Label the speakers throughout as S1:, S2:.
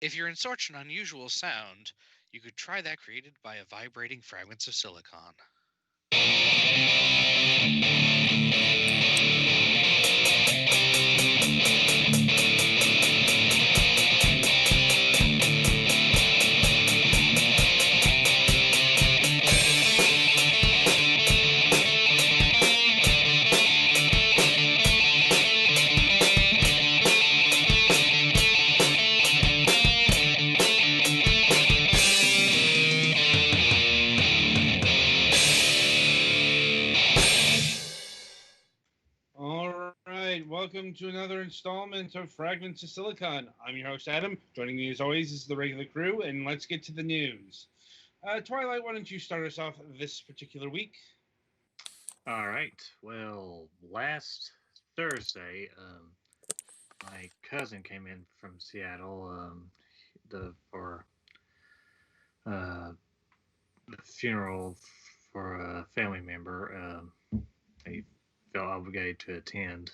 S1: If you're in such an unusual sound, you could try that created by a vibrating fragments of silicon.
S2: All right, welcome to another installment of Fragments of Silicon. I'm your host, Adam. Joining me as always is the regular crew, and let's get to the news. Twilight, why don't you start us off this particular week?
S3: All right. Well, last Thursday, my cousin came in from Seattle for uh, the funeral for a family member. He felt obligated to attend,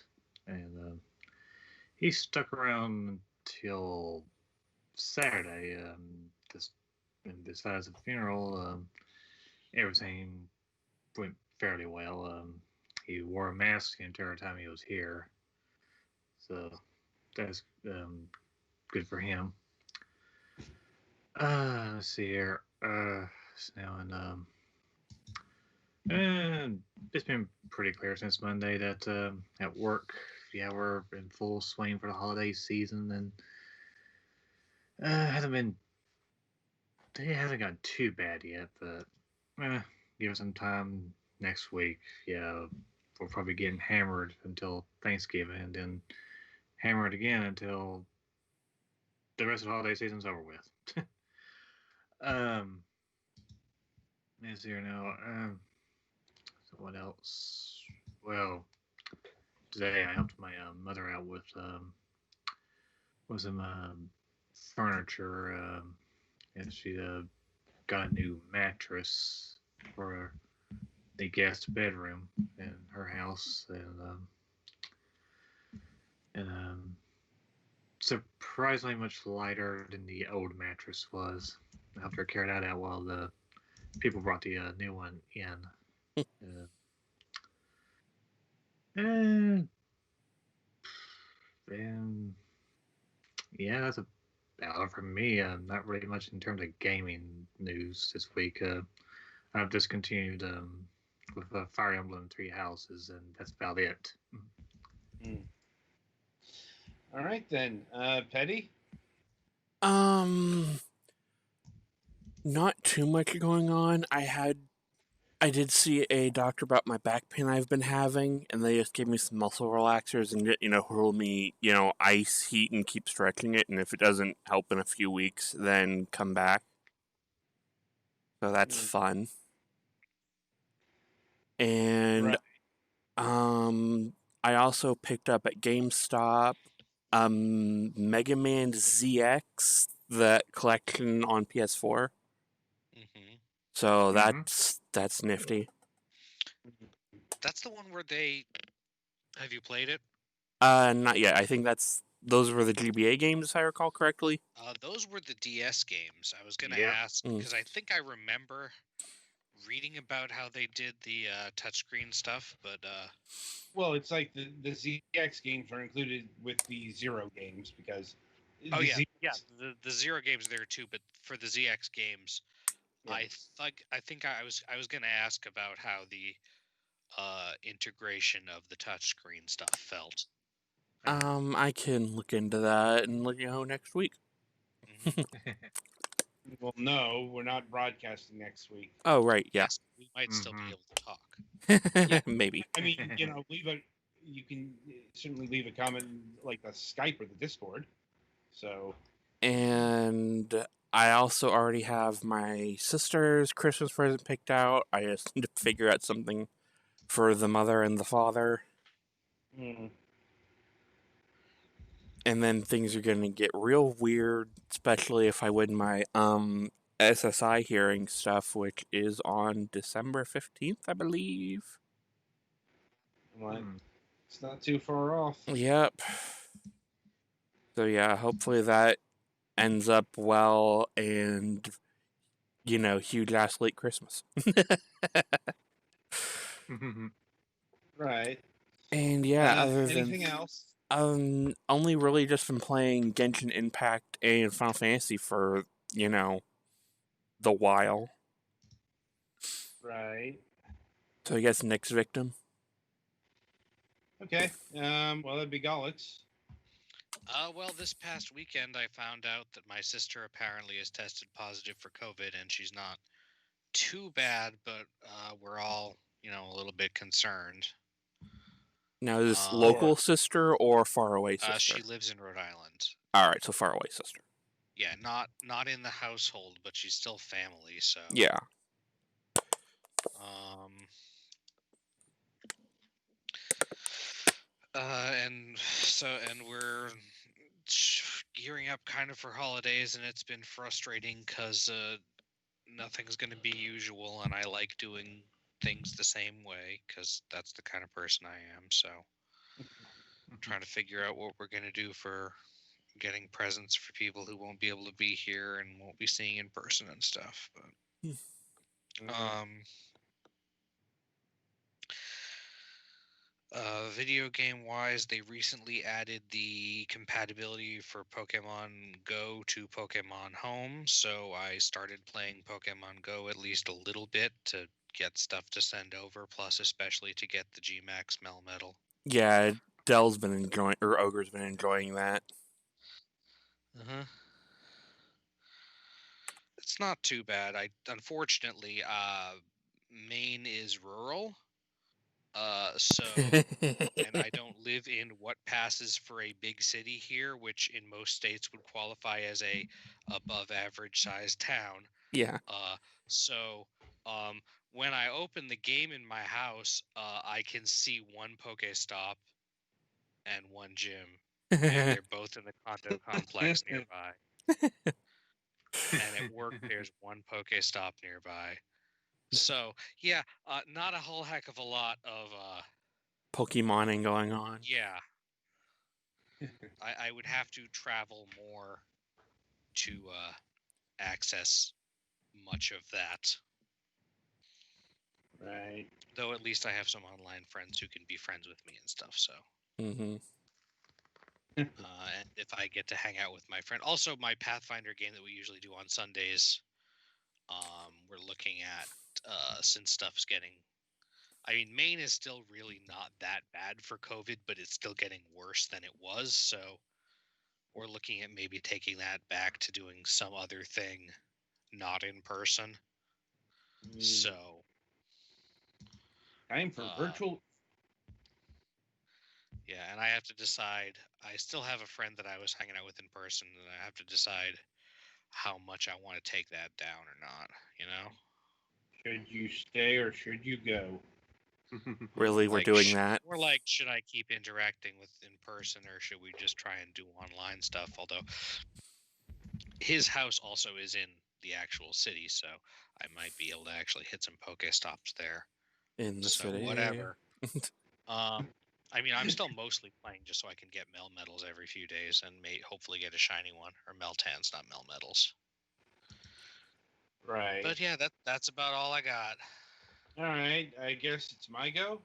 S3: and he stuck around until Saturday. And besides the funeral, everything went fairly well. He wore a mask the entire time he was here, so that's good for him. Let's see here. Now and it's been pretty clear since Monday that at work, yeah, we're in full swing for the holiday season, and hasn't been it hasn't gotten too bad yet, but give us some time next week. Yeah, we'll probably getting hammered until Thanksgiving, and then hammered again until the rest of the holiday season's over with. um, let's see here now. So what else? Well, today I helped my mother out with some furniture, and she got a new mattress for the guest bedroom in her house, and surprisingly much lighter than the old mattress was. I helped her carry that out while the people brought the new one in. Uh, and, and yeah, that's about it for me. Not really much in terms of gaming news this week. I've just continued with Fire Emblem Three Houses, and that's about it.
S2: Hmm. All right, then. Petty?
S4: Um, not too much going on. I did see a doctor about my back pain I've been having, and they just gave me some muscle relaxers and told me ice, heat, and keep stretching it. And if it doesn't help in a few weeks, then come back. So that's
S2: Hmm.
S4: fun. And
S2: Right.
S4: I also picked up at GameStop Mega Man ZX, the collection on PS4.
S1: hmm
S4: So
S3: Mm-hmm.
S4: that's nifty.
S1: That's the one where they. Have you played it?
S4: Not yet. I think those were the GBA games, if I recall correctly.
S1: Those were the DS games. I was gonna
S3: Yep.
S1: ask
S4: Mm.
S1: because I think I remember reading about how they did the touchscreen stuff, but
S2: Well, it's like the ZX games are included with the Zero games because
S1: oh
S2: the
S1: yeah,
S2: ZX.
S1: the Zero games there too. But for the ZX games,
S2: Yeah.
S1: I think I was gonna ask about how the integration of the touchscreen stuff felt.
S4: I can look into that and let you know next week.
S1: hmm
S2: Well, no, we're not broadcasting next week.
S4: Oh, right, yeah.
S1: Yes, we might still be
S3: Mm-hmm.
S1: able to talk.
S2: Yeah,
S4: Maybe.
S2: I mean, you can certainly leave a comment like the Skype or the Discord. So,
S4: And I also already have my sister's Christmas present picked out. I just need to figure out something for the mother and the father.
S2: mm,
S4: And then things are going to get real weird, especially if I win my SSI hearing stuff, which is on December 15th, I believe.
S2: like, it's not too far off.
S4: Yep. So yeah, hopefully that ends up well, and huge ass late Christmas.
S2: Right.
S4: And yeah, other than
S2: Anything else?
S4: only really just been playing Genshin Impact and Final Fantasy for the while.
S2: Right.
S4: So I guess next victim.
S2: Okay. Well, that'd be Gollix.
S1: Well, this past weekend I found out that my sister apparently has tested positive for COVID, and she's not too bad, but we're all, a little bit concerned.
S4: Now, is this
S1: Um,
S4: local sister or far away sister?
S1: She lives in Rhode Island.
S4: All right, so far away sister.
S1: Yeah, not in the household, but she's still family. So
S4: Yeah.
S1: And we're gearing up kind of for holidays, and it's been frustrating because nothing's going to be usual, and I like doing things the same way because that's the kind of person I am. So trying to figure out what we're going to do for getting presents for people who won't be able to be here and won't be seeing in person and stuff. But video game wise, they recently added the compatibility for Pokemon Go to Pokemon Home, so I started playing Pokemon Go at least a little bit to get stuff to send over, plus especially to get the Gmax Melmetal.
S4: Yeah, Dell's been enjoying, or Ogre's been enjoying that.
S1: It's not too bad. Unfortunately, Maine is rural. And I don't live in what passes for a big city here, which in most states would qualify as a above average sized town.
S4: Yeah.
S1: When I open the game in my house, I can see one Pokestop and one gym, and they're both in the condo complex nearby. And at work, there's one Pokestop nearby. So yeah, not a whole heck of a lot of
S4: Pokemoning going on.
S1: Yeah. I would have to travel more to access much of that.
S2: Right.
S1: Though at least I have some online friends who can be friends with me and stuff. So. And if I get to hang out with my friend, also my Pathfinder game that we usually do on Sundays, we're looking at since stuff's getting. I mean, Maine is still really not that bad for COVID, but it's still getting worse than it was. So we're looking at maybe taking that back to doing some other thing, not in person. So
S2: time for virtual.
S1: Yeah, and I have to decide. I still have a friend that I was hanging out with in person, and I have to decide how much I want to take that down or not.
S2: Should you stay or should you go?
S4: Really, we're doing that?
S1: Or should I keep interacting with in person, or should we just try and do online stuff? Although his house also is in the actual city, so I might be able to actually hit some Pokestops there.
S4: In the city.
S1: Whatever. I mean, I'm still mostly playing just so I can get Melmetals every few days and hopefully get a shiny one, or Meltans, not Melmetals.
S2: Right.
S1: But yeah, that's about all I got.
S2: All right, I guess it's my go.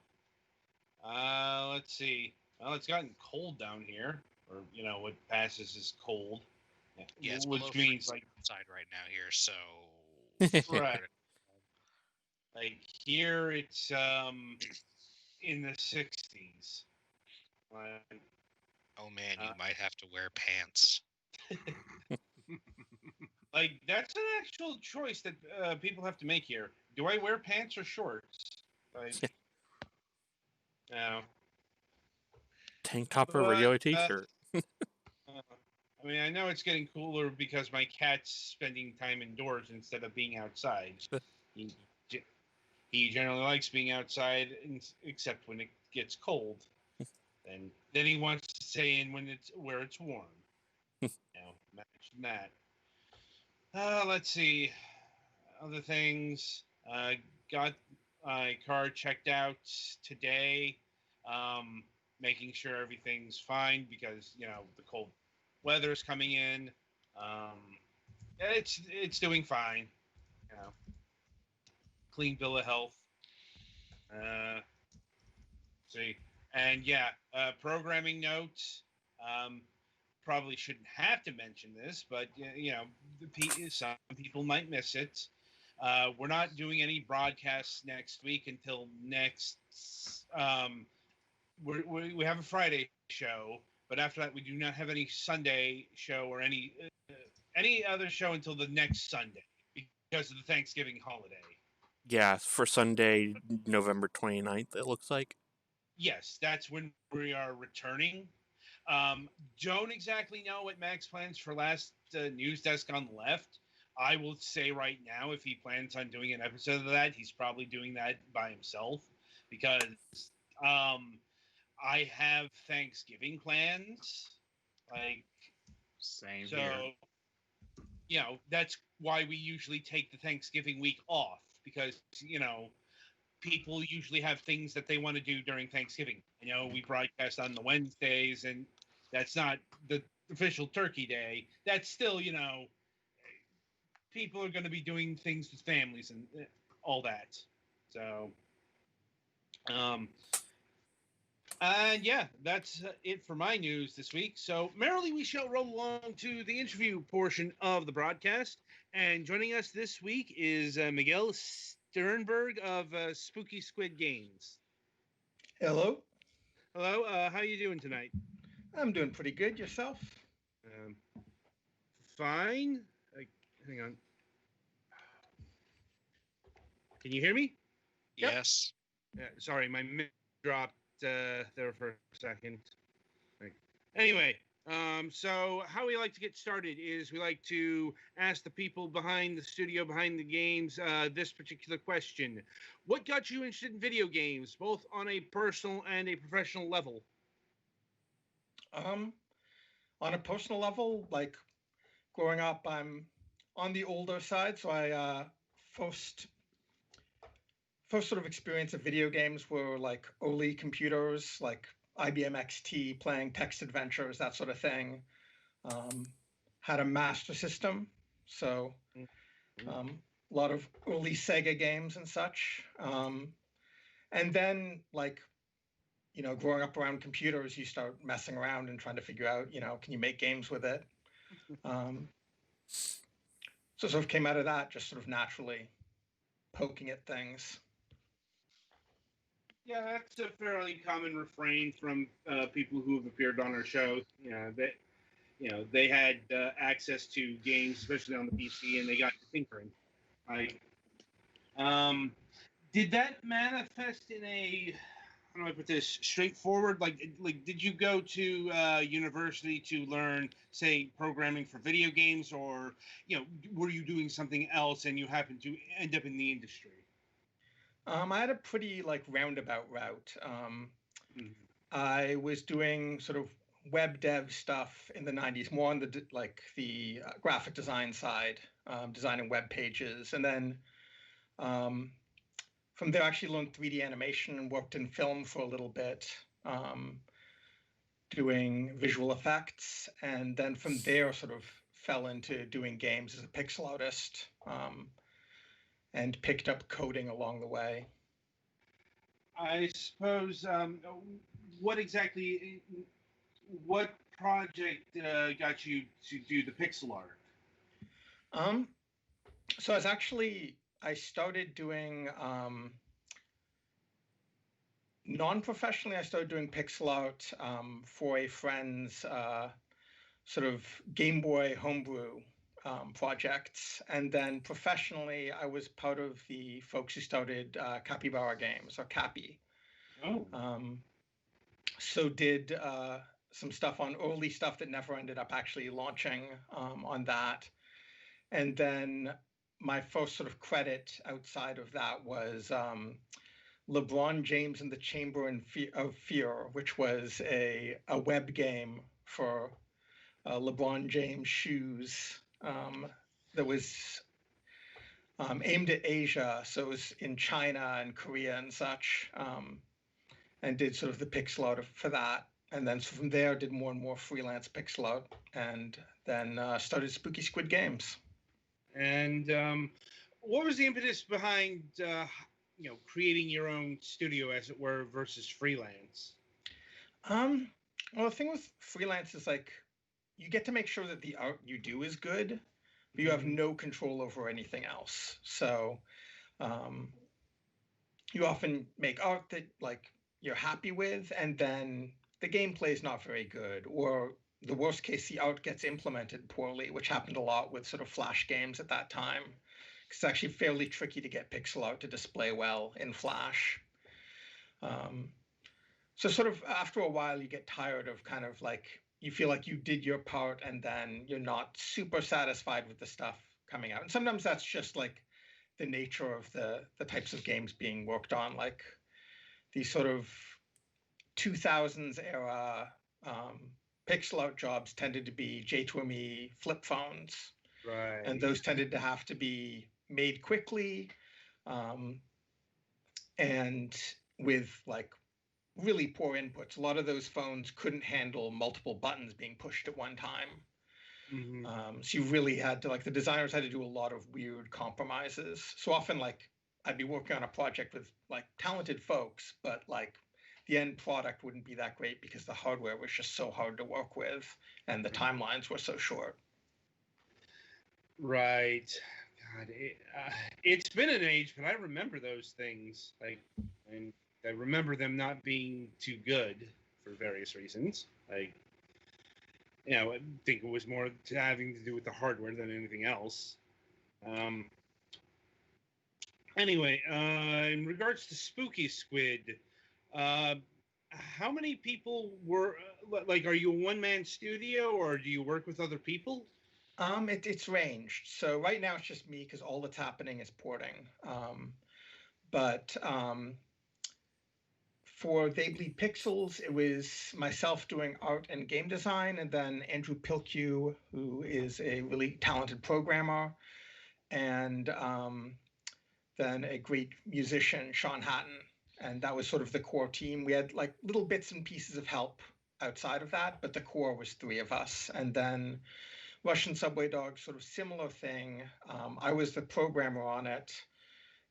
S2: Let's see. Well, it's gotten cold down here, or what passes as cold.
S1: Yeah, it's
S2: which means
S1: outside right now here, so
S2: right. Like here, it's in the 60s.
S1: Oh man, you might have to wear pants.
S2: Like that's an actual choice that people have to make here. Do I wear pants or shorts? No.
S4: Tank top or regular t-shirt.
S2: I mean, I know it's getting cooler because my cat's spending time indoors instead of being outside. He generally likes being outside, except when it gets cold. Then he wants to stay in where it's warm. Imagine that. Let's see. Other things. Got my car checked out today. Making sure everything's fine because the cold weather's coming in. It's doing fine. You know, clean bill of health. See, and yeah, programming notes. Um, Probably shouldn't have to mention this, but you know, some people might miss it. We're not doing any broadcasts next week until next. We have a Friday show, but after that, we do not have any Sunday show or any other show until the next Sunday because of the Thanksgiving holiday.
S4: Yeah, for Sunday, November 29th, it looks like.
S2: Yes, that's when we are returning. Don't exactly know what Max plans for last news desk on the left. I will say right now, if he plans on doing an episode of that, he's probably doing that by himself because I have Thanksgiving plans. Like,
S3: Same
S2: so,
S3: here.
S2: you know, that's why we usually take the Thanksgiving week off because, you know, people usually have things that they want to do during Thanksgiving. You know, we broadcast on the Wednesdays, and that's not the official Turkey Day. That's still, you know, people are going to be doing things with families and all that. So, um, and yeah, that's it for my news this week. So, merrily, we shall roll along to the interview portion of the broadcast. And joining us this week is Miguel Sternberg of Spooky Squid Games.
S5: Hello.
S2: Hello, how you doing tonight?
S5: I'm doing pretty good. Yourself?
S2: Um, Fine. Hang on. Can you hear me?
S5: Yep.
S1: Yes.
S2: Sorry, my mic dropped there for a second. Anyway, so how we like to get started is we like to ask the people behind the studio, behind the games, this particular question. What got you interested in video games, both on a personal and a professional level?
S5: On a personal level, like growing up, I'm on the older side, so I first sort of experience of video games were like early computers, like IBM XT, playing text adventures, that sort of thing. Had a Master System, so a lot of early Sega games and such. And then, like, you know, growing up around computers, you start messing around and trying to figure out, you know, can you make games with it? So sort of came out of that, just sort of naturally poking at things.
S2: Yeah, that's a fairly common refrain from people who have appeared on our show. They had access to games, especially on the PC, and they got to tinkering. Did that manifest in a, how do I put this, straightforward? Like, did you go to university to learn, say, programming for video games, or were you doing something else and you happened to end up in the industry?
S5: I had a pretty like roundabout route. I was doing sort of web dev stuff in the 90s, more on the graphic design side, designing web pages. And then from there, I actually learned 3D animation and worked in film for a little bit, doing visual effects. And then from there, sort of fell into doing games as a pixel artist, and picked up coding along the way.
S2: I suppose, what project got you to do the pixel art?
S5: So I started doing, non-professionally, I started doing pixel art for a friend's sort of Game Boy homebrew projects. And then professionally, I was part of the folks who started Capybara Games, or Cappy.
S2: Oh.
S5: So did some stuff on early stuff that never ended up actually launching on that. And then my first sort of credit outside of that was LeBron James in the Chamber of Fear, which was a web game for LeBron James shoes that was aimed at Asia. So it was in China and Korea and such, and did sort of the pixel art for that. and then from there did more and more freelance pixel art, and then started Spooky Squid Games.
S2: And what was the impetus behind creating your own studio, as it were, versus freelance?
S5: Well, the thing with freelance is like you get to make sure that the art you do is good, but you have no control over anything else. So you often make art that like you're happy with, and then the gameplay is not very good, or the worst case, the art gets implemented poorly, which happened a lot with sort of Flash games at that time. It's actually fairly tricky to get pixel art to display well in Flash. So sort of after a while, you get tired of kind of like, you feel like you did your part and then you're not super satisfied with the stuff coming out. And sometimes that's just like the nature of the types of games being worked on, like these sort of 2000s era pixel art jobs tended to be J2ME flip phones.
S2: Right.
S5: And those tended to have to be made quickly and with like really poor inputs. A lot of those phones couldn't handle multiple buttons being pushed at one time. So you really had to, like, the designers had to do a lot of weird compromises. So often, like, I'd be working on a project with like talented folks, but like the end product wouldn't be that great because the hardware was just so hard to work with and the timelines were so short.
S2: Right. God, it's been an age, but I remember those things. Like, and I remember them not being too good for various reasons. Like, I think it was more having to do with the hardware than anything else. Anyway, in regards to Spooky Squid, how many people were like? Are you a one-man studio, or do you work with other people?
S5: It's ranged. So right now it's just me because all that's happening is porting. But for They Bleed Pixels, it was myself doing art and game design, and then Andrew Pilkew, who is a really talented programmer, and then a great musician, Sean Hatton. And that was sort of the core team. We had like little bits and pieces of help outside of that, but the core was three of us. And then Russian Subway Dogs, sort of similar thing. I was the programmer on it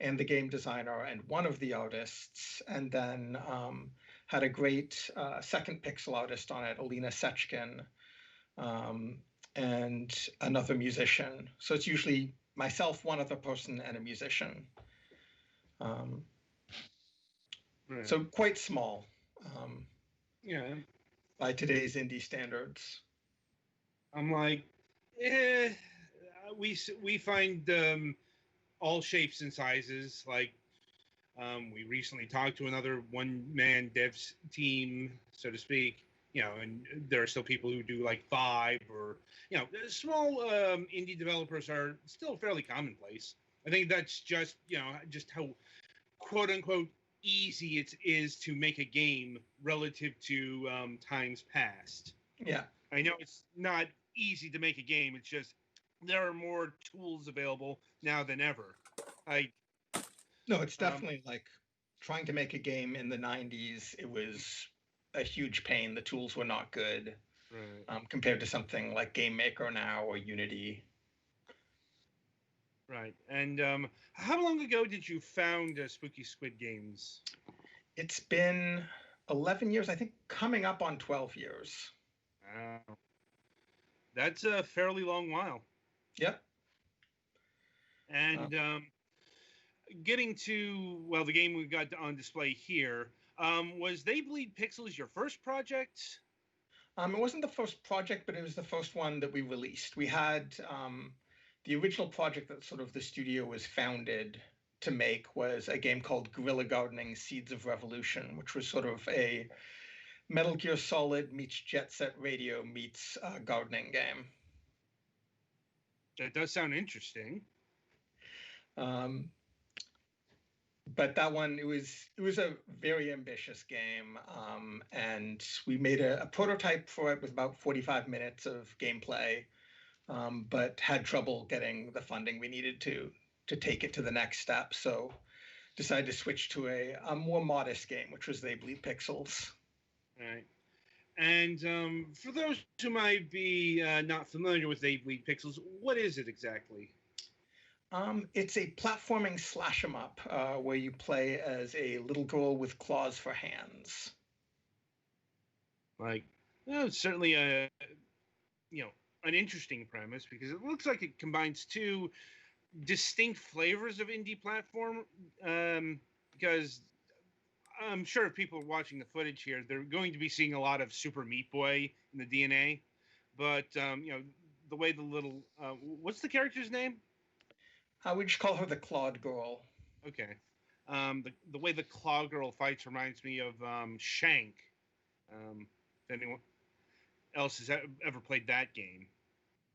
S5: and the game designer and one of the artists, and then had a great second pixel artist on it, Alina Sechkin, and another musician. So it's usually myself, one other person, and a musician.
S2: Right.
S5: So quite small
S2: Yeah.
S5: by today's indie standards.
S2: I'm like, we find all shapes and sizes. Like, we recently talked to another one-man devs team, so to speak. And there are still people who do like 5 or small indie developers are still fairly commonplace. I think that's just just how quote unquote easy it is to make a game relative to times past.
S5: Yeah,
S2: I know it's not easy to make a game. It's just there are more tools available now than ever.
S5: No, it's definitely like trying to make a game in the 90s. It was a huge pain. The tools were not good compared to something like Game Maker now or Unity.
S2: Right. And how long ago did you found Spooky Squid Games?
S5: It's been 11 years, I think, coming up on 12 years.
S2: That's a fairly long while.
S5: Yep.
S2: And getting to, well, the game we've got on display here, was They Bleed Pixels your first project?
S5: It wasn't the first project, but it was the first one that we released. We had the original project that sort of the studio was founded to make was a game called Guerrilla Gardening Seeds of Revolution, which was sort of a Metal Gear Solid meets Jet Set Radio meets gardening game.
S2: That does sound interesting.
S5: But that one, it was a very ambitious game, and we made a prototype for it with about 45 minutes of gameplay, but had trouble getting the funding we needed to take it to the next step. So decided to switch to a more modest game, which was They Bleed Pixels.
S2: Right. And for those who might be not familiar with Beyblade Pixels, what is it exactly?
S5: It's a platforming slash 'em up where you play as a little girl with claws for hands.
S2: Like, it's certainly a an interesting premise because it looks like it combines two distinct flavors of indie platform. Because I'm sure if people are watching the footage here, they're going to be seeing a lot of Super Meat Boy in the DNA. But the way the little what's the character's name?
S5: We just call her the Clawed Girl.
S2: Okay. The way the Claw Girl fights reminds me of Shank. If anyone else has ever played that game.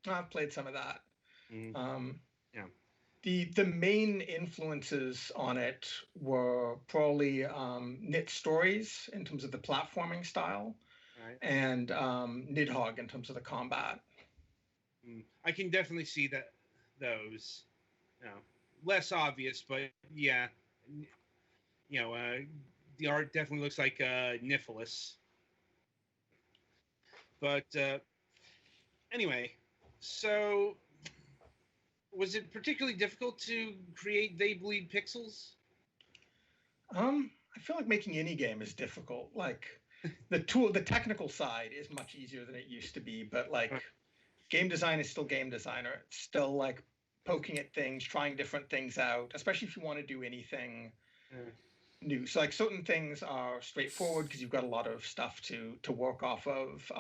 S5: I've played some of that.
S2: Mm-hmm. Yeah.
S5: The main influences on it were probably Knit Stories in terms of the platforming style,
S2: right,
S5: and Nidhogg in terms of the combat.
S2: I can definitely see those. Less obvious, but yeah. The art definitely looks like Niffless. But anyway, so was it particularly difficult to create Beyblade Pixels?
S5: I feel like making any game is difficult. Like the technical side is much easier than it used to be, but like game design is still game designer. It's still like poking at things, trying different things out, especially if you want to do anything new. So like certain things are straightforward because you've got a lot of stuff to work off of.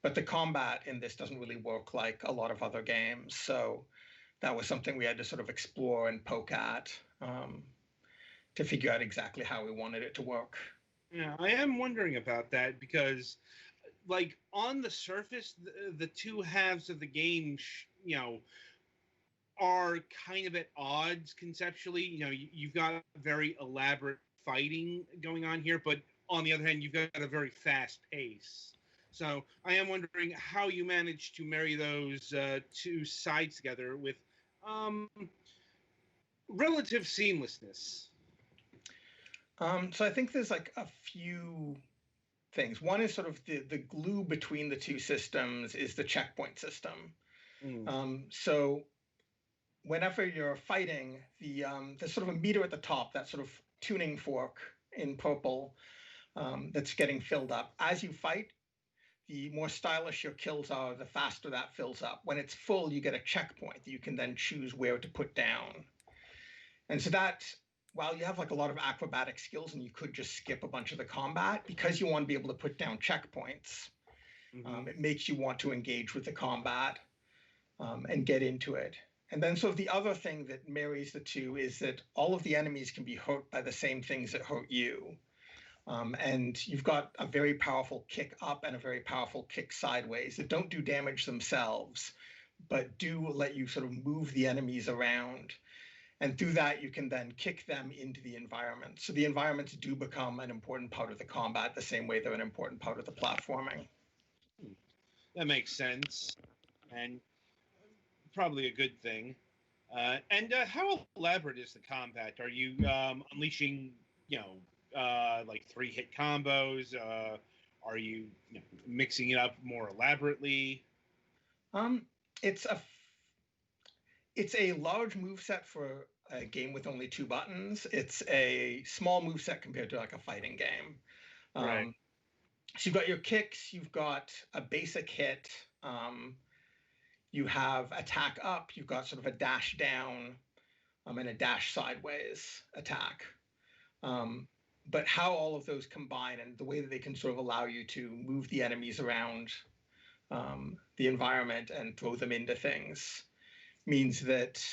S5: But the combat in this doesn't really work like a lot of other games. So that was something we had to sort of explore and poke at to figure out exactly how we wanted it to work.
S2: Yeah, I am wondering about that because, like, on the surface, the two halves of the game, are kind of at odds conceptually. You've got very elaborate fighting going on here, but on the other hand, you've got a very fast pace. So I am wondering how you managed to marry those two sides together with relative seamlessness.
S5: So I think there's like a few things. One is sort of the glue between the two systems is the checkpoint system. So whenever you're fighting, there's sort of a meter at the top, that sort of tuning fork in purple that's getting filled up. As you fight, the more stylish your kills are, the faster that fills up. When it's full, you get a checkpoint that you can then choose where to put down. And so that, while you have like a lot of acrobatic skills and you could just skip a bunch of the combat, because you want to be able to put down checkpoints, it makes you want to engage with the combat and get into it. And then sort of the other thing that marries the two is that all of the enemies can be hurt by the same things that hurt you. And you've got a very powerful kick up and a very powerful kick sideways that don't do damage themselves, but do let you sort of move the enemies around. And through that, you can then kick them into the environment. So the environments do become an important part of the combat, the same way they're an important part of the platforming.
S2: That makes sense. And probably a good thing. And how elaborate is the combat? Are you unleashing, like 3-hit combos? Are you, mixing it up more elaborately?
S5: It's a large moveset for a game with only 2 buttons. It's a small moveset compared to like a fighting game.
S2: Right.
S5: So you've got your kicks, you've got a basic hit, you have attack up, you've got sort of a dash down, and a dash sideways attack. But how all of those combine and the way that they can sort of allow you to move the enemies around the environment and throw them into things means that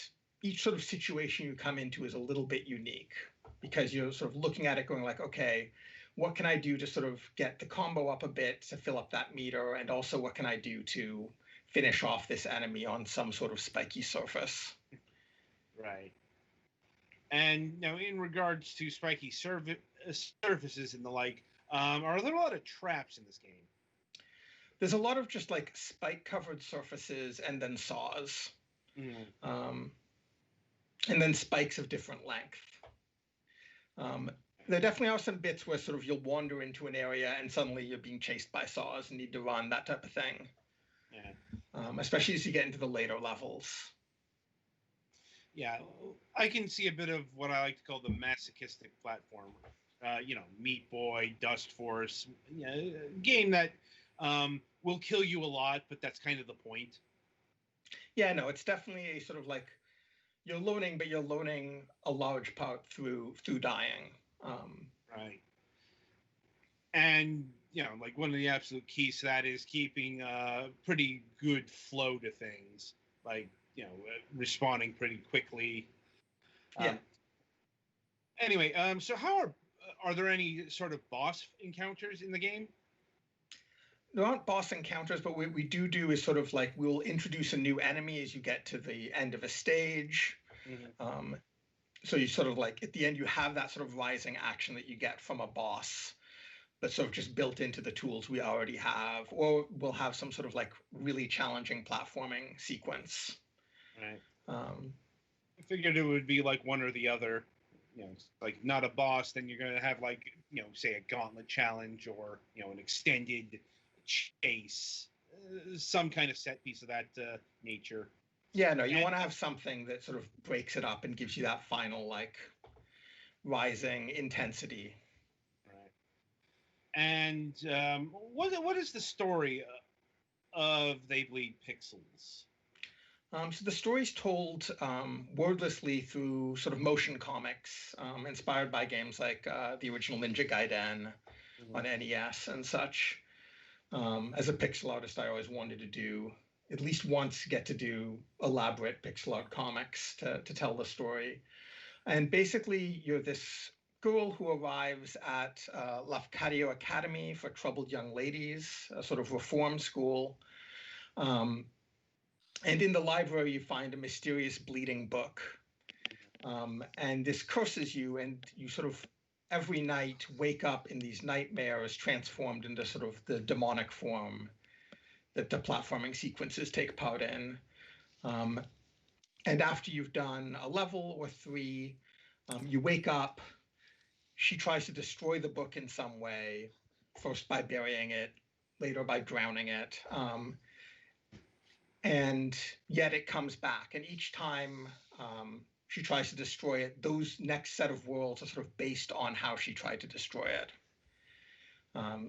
S5: each sort of situation you come into is a little bit unique, because you're sort of looking at it going like, okay, what can I do to sort of get the combo up a bit to fill up that meter? And also what can I do to finish off this enemy on some sort of spiky surface?
S2: Right. And now in regards to spiky surfaces and the like, are there a lot of traps in this game?
S5: There's a lot of just like spike covered surfaces and then saws. And then spikes of different length. There definitely are some bits where sort of you'll wander into an area and suddenly you're being chased by saws and need to run, that type of thing.
S2: Yeah.
S5: Especially as you get into the later levels.
S2: Yeah, I can see a bit of what I like to call the masochistic platform. Meat Boy, Dust Force, game that will kill you a lot, but that's kind of the point.
S5: Yeah, no, it's definitely a sort of like you're learning, but you're learning a large part through dying.
S2: Right. And like one of the absolute keys to that is keeping a pretty good flow to things, like responding pretty quickly.
S5: Yeah.
S2: Anyway, so are there any sort of boss encounters in the game?
S5: There aren't boss encounters, but what we do is sort of like we'll introduce a new enemy as you get to the end of a stage.
S2: Mm-hmm.
S5: So you sort of like at the end you have that sort of rising action that you get from a boss, but sort of just built into the tools we already have, or we'll have some sort of like really challenging platforming sequence.
S2: Right. I figured it would be like one or the other. Like not a boss, then you're going to have like say a gauntlet challenge or an extended chase, some kind of set piece of that nature.
S5: Yeah, no, you want to have something that sort of breaks it up and gives you that final like rising intensity.
S2: Right. And what is the story of They Bleed Pixels?
S5: So the story's told wordlessly through sort of motion comics, inspired by games like the original Ninja Gaiden on NES and such. As a pixel artist, I always wanted to do at least once get to do elaborate pixel art comics to tell the story. And basically, you're this girl who arrives at Lafcadio Academy for Troubled Young Ladies, a sort of reform school. And in the library, you find a mysterious bleeding book. And this curses you, and you sort of every night wake up in these nightmares transformed into sort of the demonic form that the platforming sequences take part in. And after you've done a level or three, you wake up. She tries to destroy the book in some way, first by burying it, later by drowning it. And yet it comes back. And each time she tries to destroy it, those next set of worlds are sort of based on how she tried to destroy it.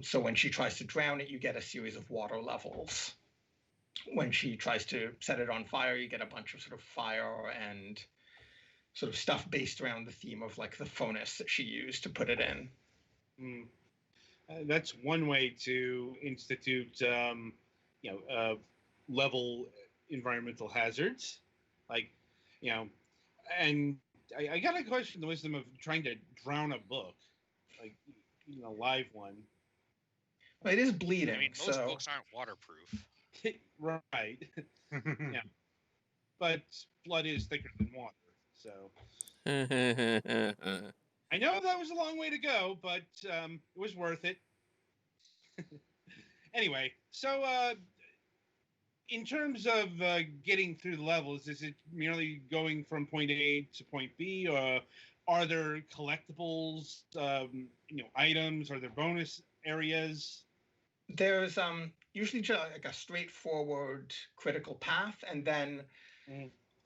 S5: So when she tries to drown it, you get a series of water levels. When she tries to set it on fire, you get a bunch of sort of fire and sort of stuff based around the theme of like the furnace that she used to put it in.
S2: That's one way to institute, level environmental hazards, like, and I gotta question the wisdom of trying to drown a book, like, live one.
S5: It is bleeding.
S1: I mean, most books aren't waterproof.
S2: Right. Yeah. But blood is thicker than water, so. I know that was a long way to go, but it was worth it. Anyway, so in terms of getting through the levels, is it merely going from point A to point B, or are there collectibles, items? Are there bonus areas?
S5: There's usually just like a straightforward critical path, and then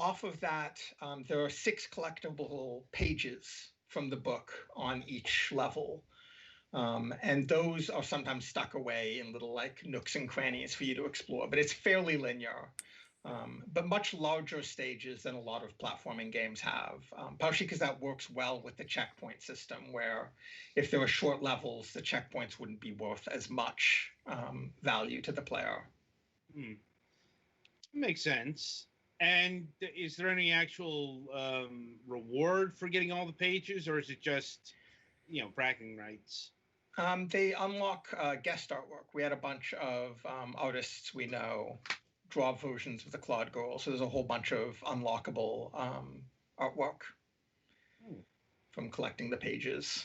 S5: off of that, there are 6 collectible pages from the book on each level. And those are sometimes stuck away in little like nooks and crannies for you to explore, but it's fairly linear. But much larger stages than a lot of platforming games have, partially because that works well with the checkpoint system, where if there were short levels, the checkpoints wouldn't be worth as much value to the player.
S2: Makes sense. And is there any actual reward for getting all the pages, or is it just, bragging rights?
S5: They unlock guest artwork. We had a bunch of artists we know draw versions of the Claude Girl, so there's a whole bunch of unlockable artwork from collecting the pages.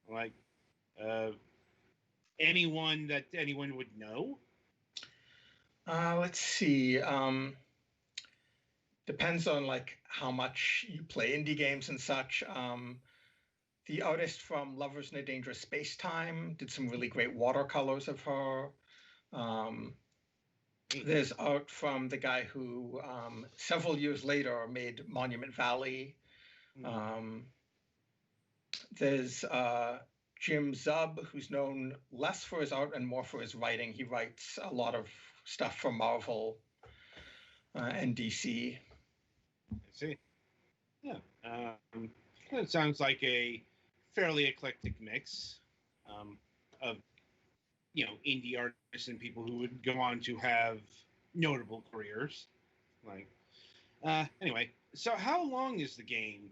S2: Like anyone that anyone would know?
S5: Let's see. Depends on like how much you play indie games and such. the artist from Lovers in a Dangerous Space-Time did some really great watercolors of her. There's art from the guy who several years later made Monument Valley. There's Jim Zub, who's known less for his art and more for his writing. He writes a lot of stuff for Marvel and DC.
S2: I see. Yeah. It sounds like a fairly eclectic mix of, indie artists and people who would go on to have notable careers. Anyway, so how long is the game?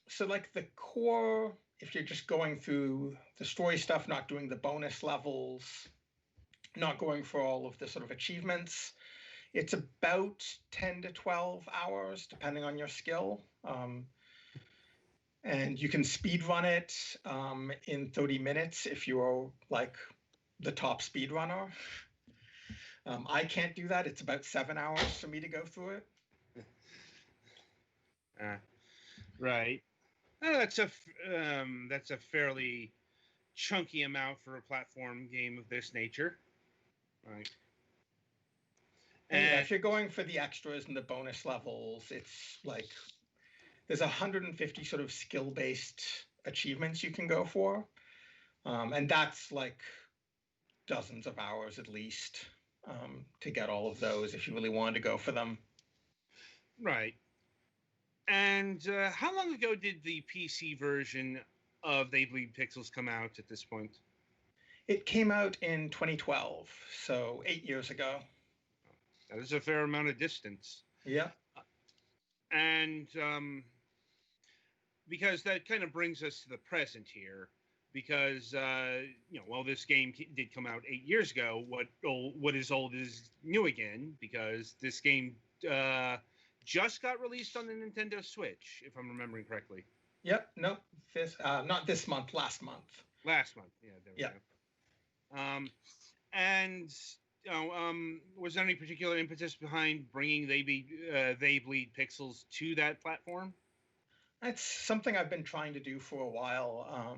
S5: So like the core, if you're just going through the story stuff, not doing the bonus levels, not going for all of the sort of achievements, it's about 10 to 12 hours, depending on your skill. And you can speed run it in 30 minutes if you're like the top speed runner. I can't do that. It's about 7 hours for me to go through it.
S2: Right. That's a fairly chunky amount for a platform game of this nature. Right.
S5: And yeah, if you're going for the extras and the bonus levels, it's like there's 150 sort of skill-based achievements you can go for. And that's like dozens of hours at least to get all of those if you really wanted to go for them.
S2: Right. And how long ago did the PC version of Beyblade Pixels come out at this point?
S5: It came out in 2012, so 8 years ago.
S2: That is a fair amount of distance.
S5: Yeah.
S2: And because that kind of brings us to the present here, because this game did come out 8 years ago. What is old is new again, because this game just got released on the Nintendo Switch, if I'm remembering correctly.
S5: Yep. No, not this month. Last month.
S2: Last month. Yeah. There we go. And was there any particular impetus behind bringing Beyblade Pixels to that platform?
S5: It's something I've been trying to do for a while.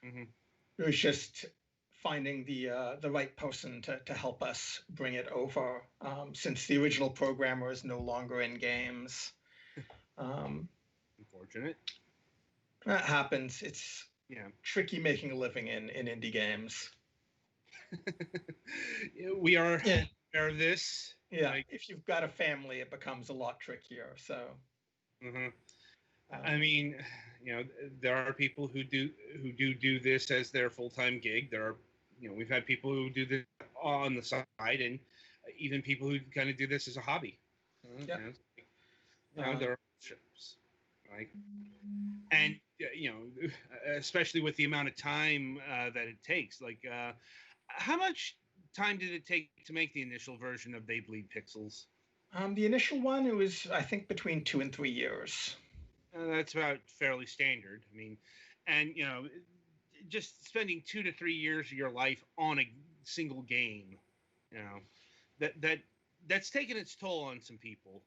S5: It was just finding the right person to help us bring it over, since the original programmer is no longer in games.
S2: Unfortunate.
S5: That happens. It's tricky making a living in indie games.
S2: We are aware of this.
S5: Yeah, if you've got a family, it becomes a lot trickier. So.
S2: I mean, there are people who do this as their full-time gig. There are, we've had people who do this on the side, and even people who kind of do this as a hobby.
S5: Yeah.
S2: There are options, right? And especially with the amount of time that it takes. Like, how much time did it take to make the initial version of Beyblade Pixels?
S5: The initial one, it was, I think, between 2 and 3 years.
S2: That's about fairly standard. I mean, and just spending 2 to 3 years of your life on a single game, that's taken its toll on some people.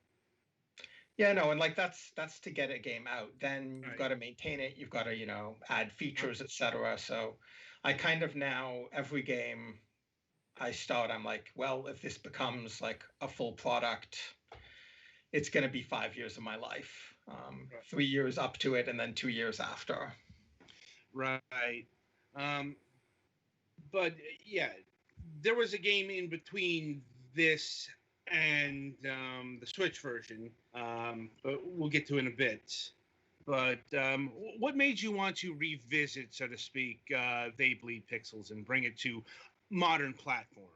S5: Yeah, no, and like that's to get a game out. Then you've got to maintain it. You've got to add features, etc. So I kind of now every game I start, I'm like, well, if this becomes like a full product, it's going to be 5 years of my life. 3 years up to it, and then 2 years after.
S2: Right. But yeah, there was a game in between this and the Switch version, but we'll get to in a bit. But what made you want to revisit, so to speak, Beyblade Pixels and bring it to modern platforms?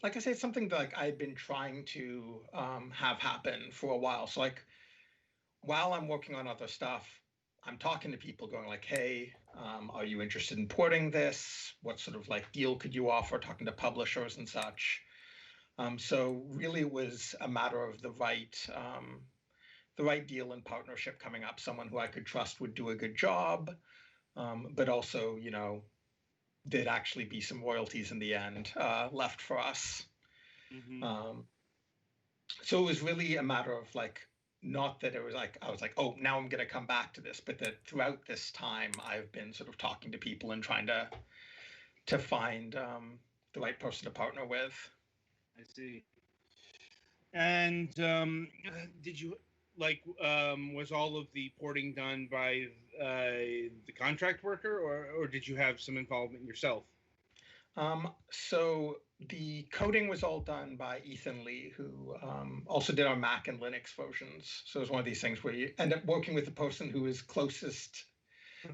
S5: Like I say, it's something that like I've been trying to have happen for a while. So like, while I'm working on other stuff, I'm talking to people going like, hey, are you interested in porting this? What sort of like deal could you offer? Talking to publishers and such. So really it was a matter of the right deal and partnership coming up, someone who I could trust would do a good job, but also, there'd actually be some royalties in the end left for us. So it was really a matter of like not that it was like I was like, oh, now I'm going to come back to this, but that throughout this time I've been sort of talking to people and trying to find the right person to partner with.
S2: I see. And did you was all of the porting done by the contract worker, or did you have some involvement yourself?
S5: So the coding was all done by Ethan Lee, who also did our Mac and Linux versions. So it's one of these things where you end up working with the person who is closest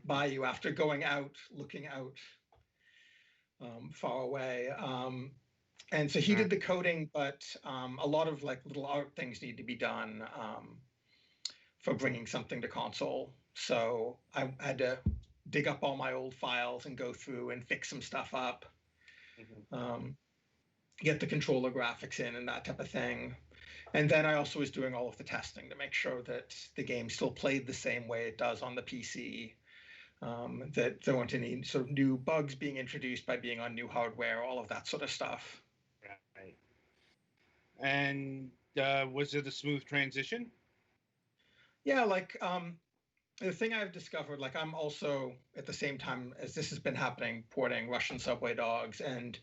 S5: by you after going out, looking out far away. And so he did the coding, but a lot of like little art things need to be done for bringing something to console. So I had to dig up all my old files and go through and fix some stuff up. Get the controller graphics in and that type of thing. And then I also was doing all of the testing to make sure that the game still played the same way it does on the PC, that there weren't any sort of new bugs being introduced by being on new hardware, all of that sort of stuff.
S2: Right. And was it a smooth transition?
S5: Yeah, like the thing I've discovered, like I'm also at the same time as this has been happening, porting Russian Subway Dogs, and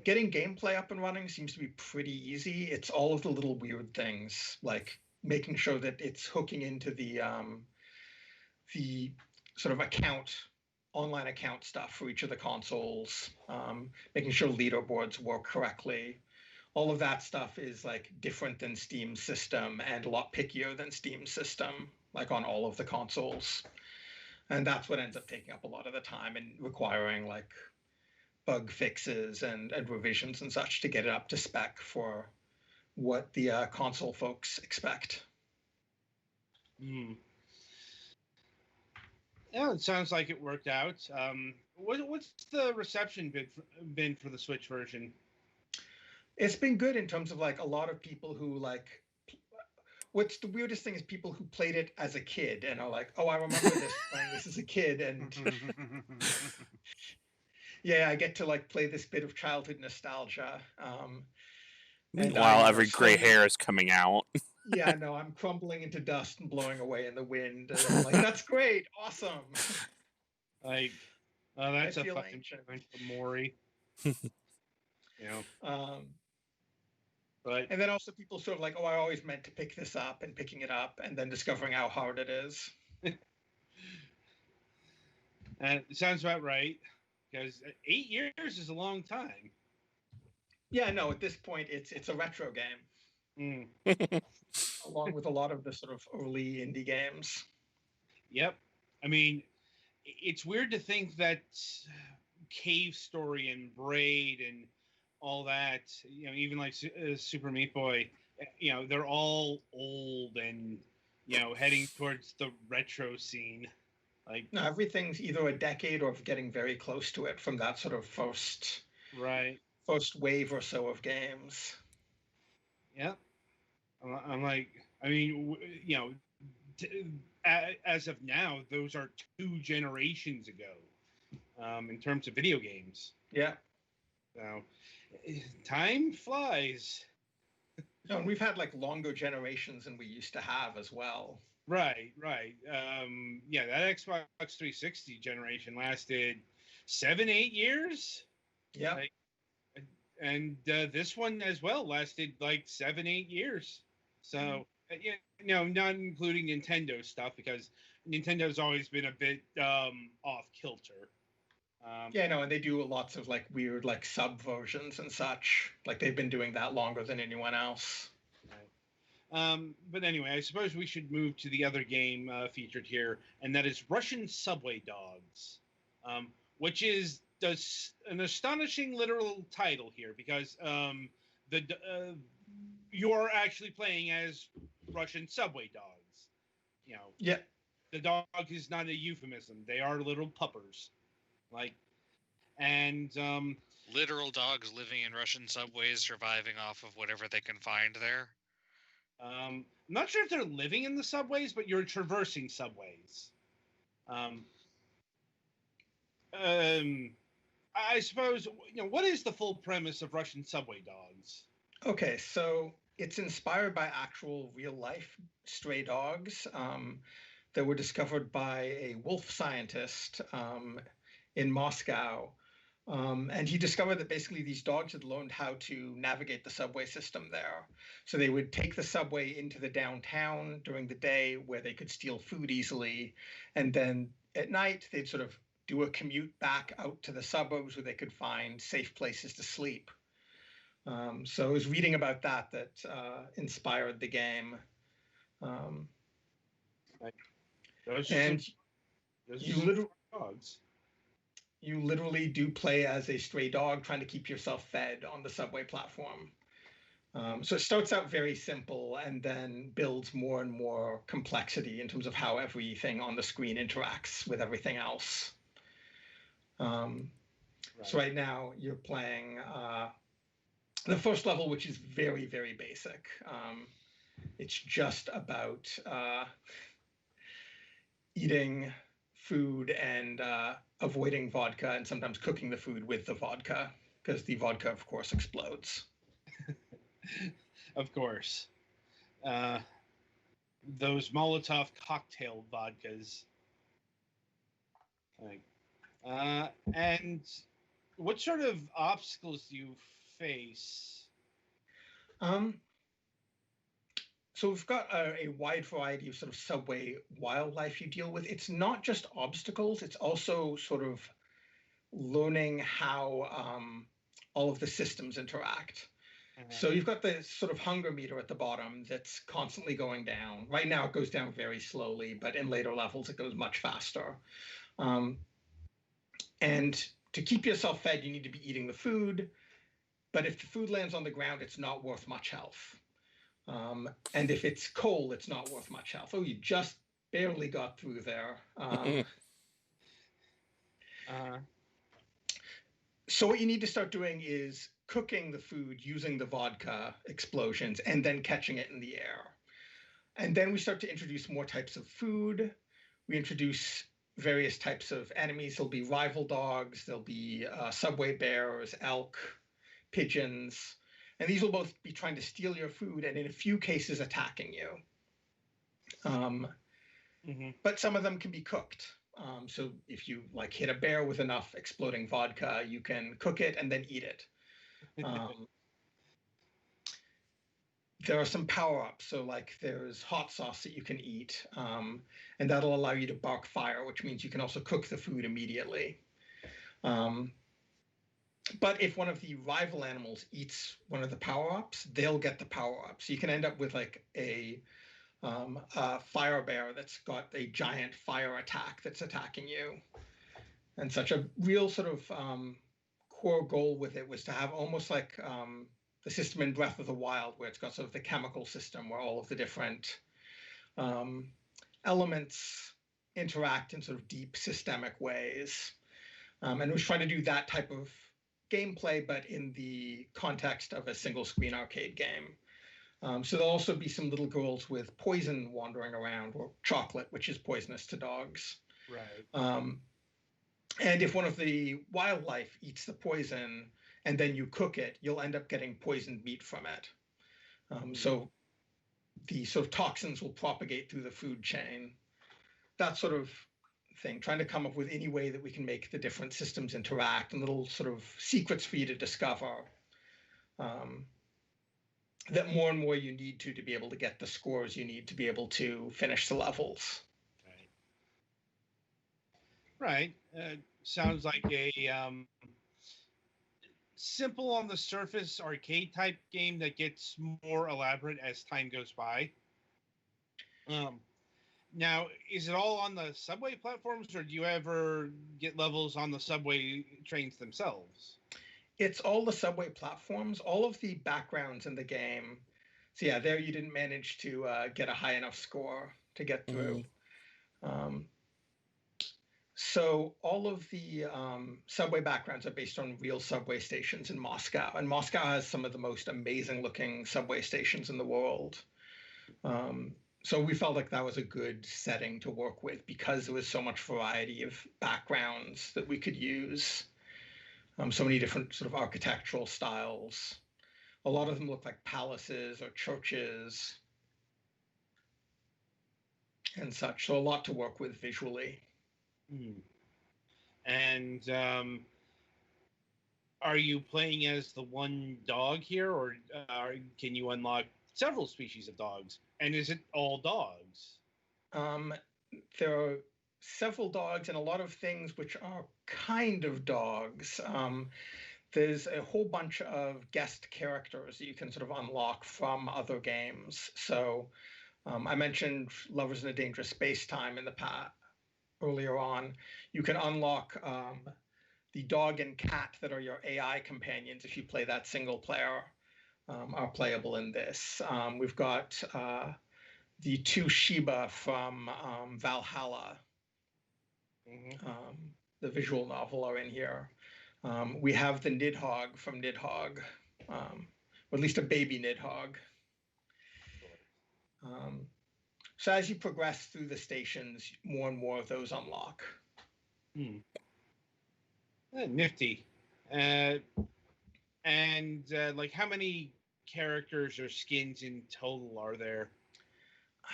S5: getting gameplay up and running seems to be pretty easy. It's all of the little weird things, like making sure that it's hooking into the sort of online account stuff for each of the consoles, making sure leaderboards work correctly. All of that stuff is like different than Steam's system and a lot pickier than Steam's system, like on all of the consoles. And that's what ends up taking up a lot of the time and requiring like bug fixes and revisions and such to get it up to spec for what the console folks expect.
S2: Yeah, it sounds like it worked out. What's the reception been for the Switch version?
S5: It's been good in terms of like a lot of people who like. What's the weirdest thing is people who played it as a kid and are like, oh, I remember this playing this as a kid, and yeah, I get to like play this bit of childhood nostalgia.
S4: Meanwhile, every gray hair is coming out.
S5: Yeah, no, I'm crumbling into dust and blowing away in the wind. And I'm like, that's great, awesome.
S2: Like, oh, that's a fucking challenge for Maury. But
S5: and then also people sort of like, oh, I always meant to pick this up, and picking it up and then discovering how hard it is.
S2: And it sounds about right, because 8 years is a long time.
S5: Yeah, no, at this point it's a retro game. Along with a lot of the sort of early indie games.
S2: Yep. I mean, it's weird to think that Cave Story and Braid and all that, even like Super Meat Boy, they're all old and, heading towards the retro scene. Like,
S5: no, everything's either a decade or getting very close to it from that sort of first wave or so of games.
S2: Yeah. I'm like, I mean, as of now, those are 2 generations ago, in terms of video games.
S5: Yeah.
S2: So, time flies.
S5: No, and we've had like longer generations than we used to have as well.
S2: Right. Yeah, that Xbox 360 generation lasted 7-8 years.
S5: Yeah.
S2: And this one as well lasted like 7-8 years. So, not including Nintendo stuff, because Nintendo's always been a bit off kilter.
S5: And they do lots of like weird like sub versions and such. Like they've been doing that longer than anyone else.
S2: Right. But anyway, I suppose we should move to the other game featured here, and that is Russian Subway Dogs, which is an astonishing literal title here, because you're actually playing as Russian subway dogs.
S5: Yeah.
S2: The dog is not a euphemism. They are little puppers.
S1: Literal dogs living in Russian subways, surviving off of whatever they can find there.
S2: I'm not sure if they're living in the subways, but you're traversing subways. I suppose, what is the full premise of Russian Subway Dogs?
S5: Okay, so it's inspired by actual real life stray dogs that were discovered by a wolf scientist in Moscow. And he discovered that basically these dogs had learned how to navigate the subway system there. So they would take the subway into the downtown during the day where they could steal food easily. And then at night, they'd sort of do a commute back out to the suburbs where they could find safe places to sleep. So I was reading about that inspired the game.
S2: Those
S5: And you literally,
S2: dogs.
S5: you literally do play as a stray dog trying to keep yourself fed on the subway platform. So it starts out very simple and then builds more and more complexity in terms of how everything on the screen interacts with everything else. So right now you're playing the first level, which is very, very basic. It's just about eating food and avoiding vodka and sometimes cooking the food with the vodka because the vodka, of course, explodes.
S2: Of course. Those Molotov cocktail vodkas. And what sort of obstacles do you face?
S5: So we've got a wide variety of sort of subway wildlife you deal with. It's not just obstacles, it's also sort of learning how all of the systems interact. So you've got the sort of hunger meter at the bottom that's constantly going down. Right now it goes down very slowly, but in later levels it goes much faster. And to keep yourself fed, you need to be eating the food. But if the food lands on the ground, it's not worth much health. And if it's coal, it's not worth much health. Oh, you just barely got through there. So what you need to start doing is cooking the food using the vodka explosions and then catching it in the air. And then we start to introduce more types of food. We introduce various types of enemies. There'll be rival dogs. There'll be subway bears, elk, pigeons. And these will both be trying to steal your food and in a few cases attacking you. But some of them can be cooked. So if you like hit a bear with enough exploding vodka, you can cook it and then eat it. There are some power-ups. So like there's hot sauce that you can eat, and that'll allow you to bark fire, which means you can also cook the food immediately. But if one of the rival animals eats one of the power-ups, they'll get the power-up. So you can end up with like a fire bear that's got a giant fire attack that's attacking you. And such a real sort of core goal with it was to have almost like the system in Breath of the Wild, where it's got sort of the chemical system where all of the different elements interact in sort of deep systemic ways. And it was trying to do that type of gameplay, but in the context of a single screen arcade game. So there'll also be some little girls with poison wandering around, or chocolate, which is poisonous to dogs.
S2: Right.
S5: And if one of the wildlife eats the poison and then you cook it, you'll end up getting poisoned meat from it. So the sort of toxins will propagate through the food chain. That sort of thing, trying to come up with any way that we can make the different systems interact and little sort of secrets for you to discover. That more and more you need to be able to get the scores you need to be able to finish the levels.
S2: Right. Sounds like a simple on the surface arcade type game that gets more elaborate as time goes by. Now, is it all on the subway platforms, or do you ever get levels on the subway trains themselves?
S5: It's all the subway platforms, all of the backgrounds in the game. So yeah, there you didn't manage to get a high enough score to get through. So all of the subway backgrounds are based on real subway stations in Moscow. And Moscow has some of the most amazing looking subway stations in the world. So we felt like that was a good setting to work with because there was so much variety of backgrounds that we could use. So many different sort of architectural styles. a lot of them look like palaces or churches and such. So a lot to work with visually.
S2: And are you playing as the one dog here, or can you unlock several species of dogs? And is it all dogs?
S5: There are several dogs and a lot of things which are kind of dogs. There's a whole bunch of guest characters that you can sort of unlock from other games. So I mentioned Lovers in a Dangerous Space-Time in the past earlier on. You can unlock the dog and cat that are your AI companions if you play that single player are playable in this. We've got the two Shiba from Valhalla, the visual novel, are in here. We have the Nidhogg from Nidhogg, or at least a baby Nidhogg. So as you progress through the stations, more and more of those unlock.
S2: Nifty. And like, how many characters or skins in total are there?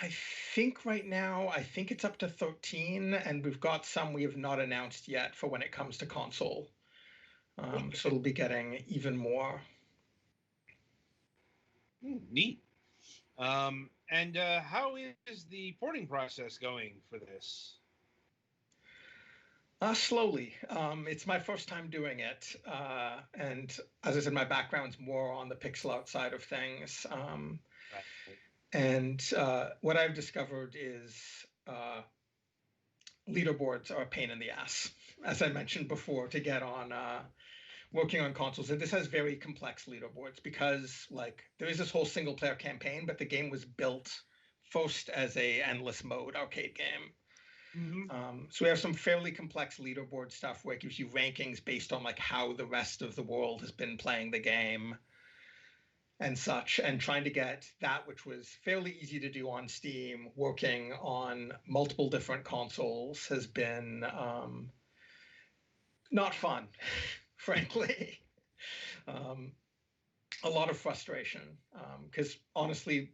S5: I think right now, it's up to 13, and we've got some we have not announced yet for when it comes to console. So it'll be getting even more.
S2: Neat. And how is the porting process going for this?
S5: Slowly. It's my first time doing it. And as I said, my background's more on the pixel art side of things.
S2: Right.
S5: And what I've discovered is leaderboards are a pain in the ass, as I mentioned before, to get on working on consoles. And this has very complex leaderboards because, like, there is this whole single player campaign, but the game was built first as a endless mode arcade game. So we have some fairly complex leaderboard stuff where it gives you rankings based on like how the rest of the world has been playing the game and such, and trying to get that, which was fairly easy to do on Steam, working on multiple different consoles has been not fun, frankly. A lot of frustration because honestly,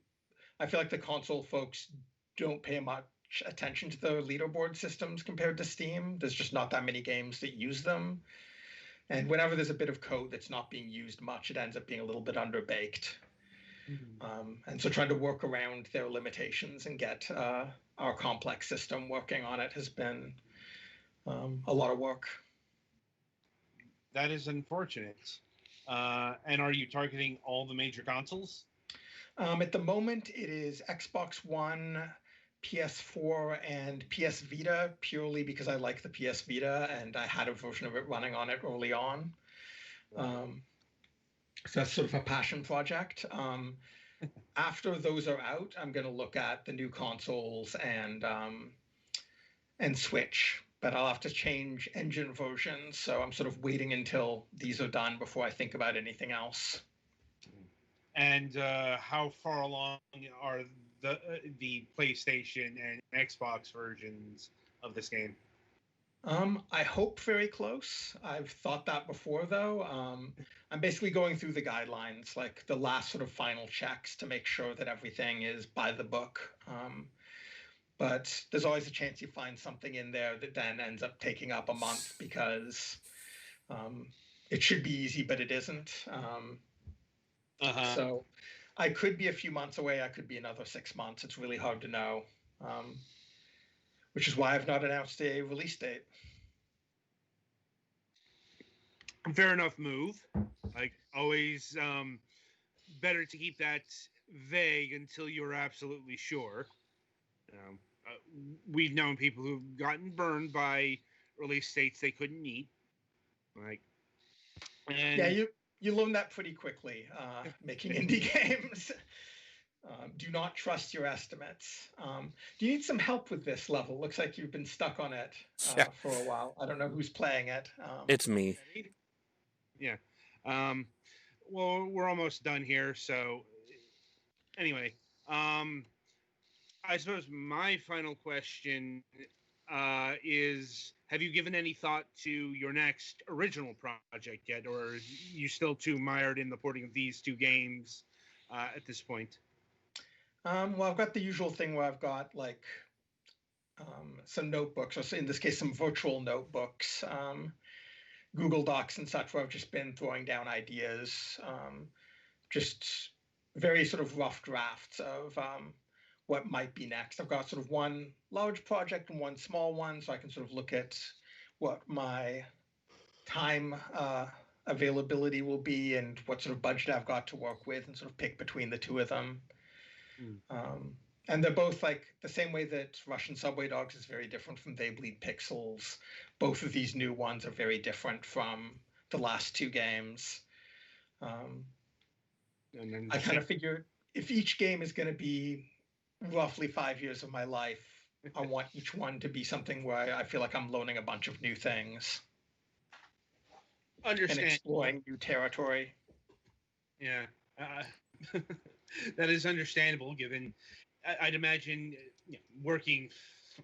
S5: I feel like the console folks don't pay much attention to the leaderboard systems compared to Steam. There's just not that many games that use them. And whenever there's a bit of code that's not being used much, it ends up being a little bit underbaked. And so trying to work around their limitations and get our complex system working on it has been a lot of work.
S2: That is unfortunate. And are you targeting all the major consoles?
S5: At the moment, it is Xbox One, PS4, and PS Vita, purely because I like the PS Vita and I had a version of it running on it early on. So that's sort of a passion project. After those are out, I'm going to look at the new consoles and Switch, but I'll have to change engine versions. So I'm sort of waiting until these are done before I think about anything else.
S2: And how far along are the PlayStation and Xbox versions of this game?
S5: I hope very close. I've thought that before, though. I'm basically going through the guidelines, like the last sort of final checks to make sure that everything is by the book. But there's always a chance you find something in there that then ends up taking up a month because it should be easy, but it isn't. So I could be a few months away. I could be another 6 months. It's really hard to know, which is why I've not announced a release date.
S2: Fair enough move. Like always, better to keep that vague until you're absolutely sure. We've known people who've gotten burned by release dates they couldn't meet.
S5: Yeah, you learn that pretty quickly making indie games. Do not trust your estimates. Do you need some help with this level? Looks like you've been stuck on it for a while. I don't know who's playing it.
S4: It's me.
S2: Yeah. Well, we're almost done here. So anyway, I suppose my final question is, have you given any thought to your next original project yet, or are you still too mired in the porting of these two games at this point?
S5: Well, I've got the usual thing where I've got like some notebooks, or in this case, some virtual notebooks, Google Docs and such, where I've just been throwing down ideas, just very sort of rough drafts of what might be next. I've got sort of one large project and one small one, so I can sort of look at what my time availability will be and what sort of budget I've got to work with, and sort of pick between the two of them. And they're both like the same way that Russian Subway Dogs is very different from They Bleed Pixels. Both of these new ones are very different from the last two games.
S2: And then
S5: I kind of figure if each game is going to be roughly 5 years of my life, I want each one to be something where I feel like I'm learning a bunch of new things and exploring new territory.
S2: Yeah, that is understandable. Given, I'd imagine working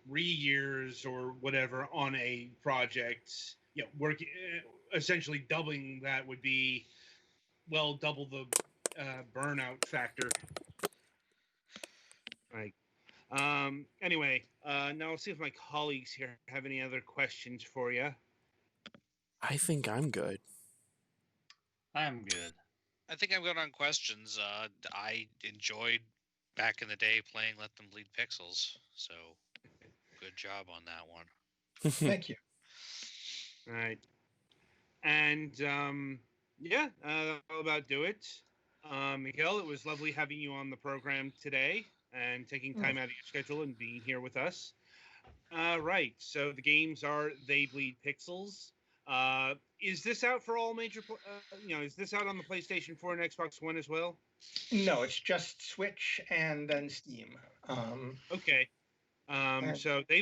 S2: 3 years or whatever on a project, working essentially doubling that would be, well, double the burnout factor. Right. Anyway, now I'll see if my colleagues here have any other questions for you.
S4: I think I'm good.
S3: I'm good.
S1: I think I'm good on questions. I enjoyed back in the day playing Let Them Bleed Pixels, so good job on that one.
S5: Thank you.
S2: All right. And that'll about do it. Miguel, it was lovely having you on the program today and taking time out of your schedule and being here with us. Right. So the games are They Bleed Pixels. Is this out for all major? Is this out on the PlayStation 4 and Xbox One as well?
S5: No, it's just Switch and then Steam.
S2: Okay. So They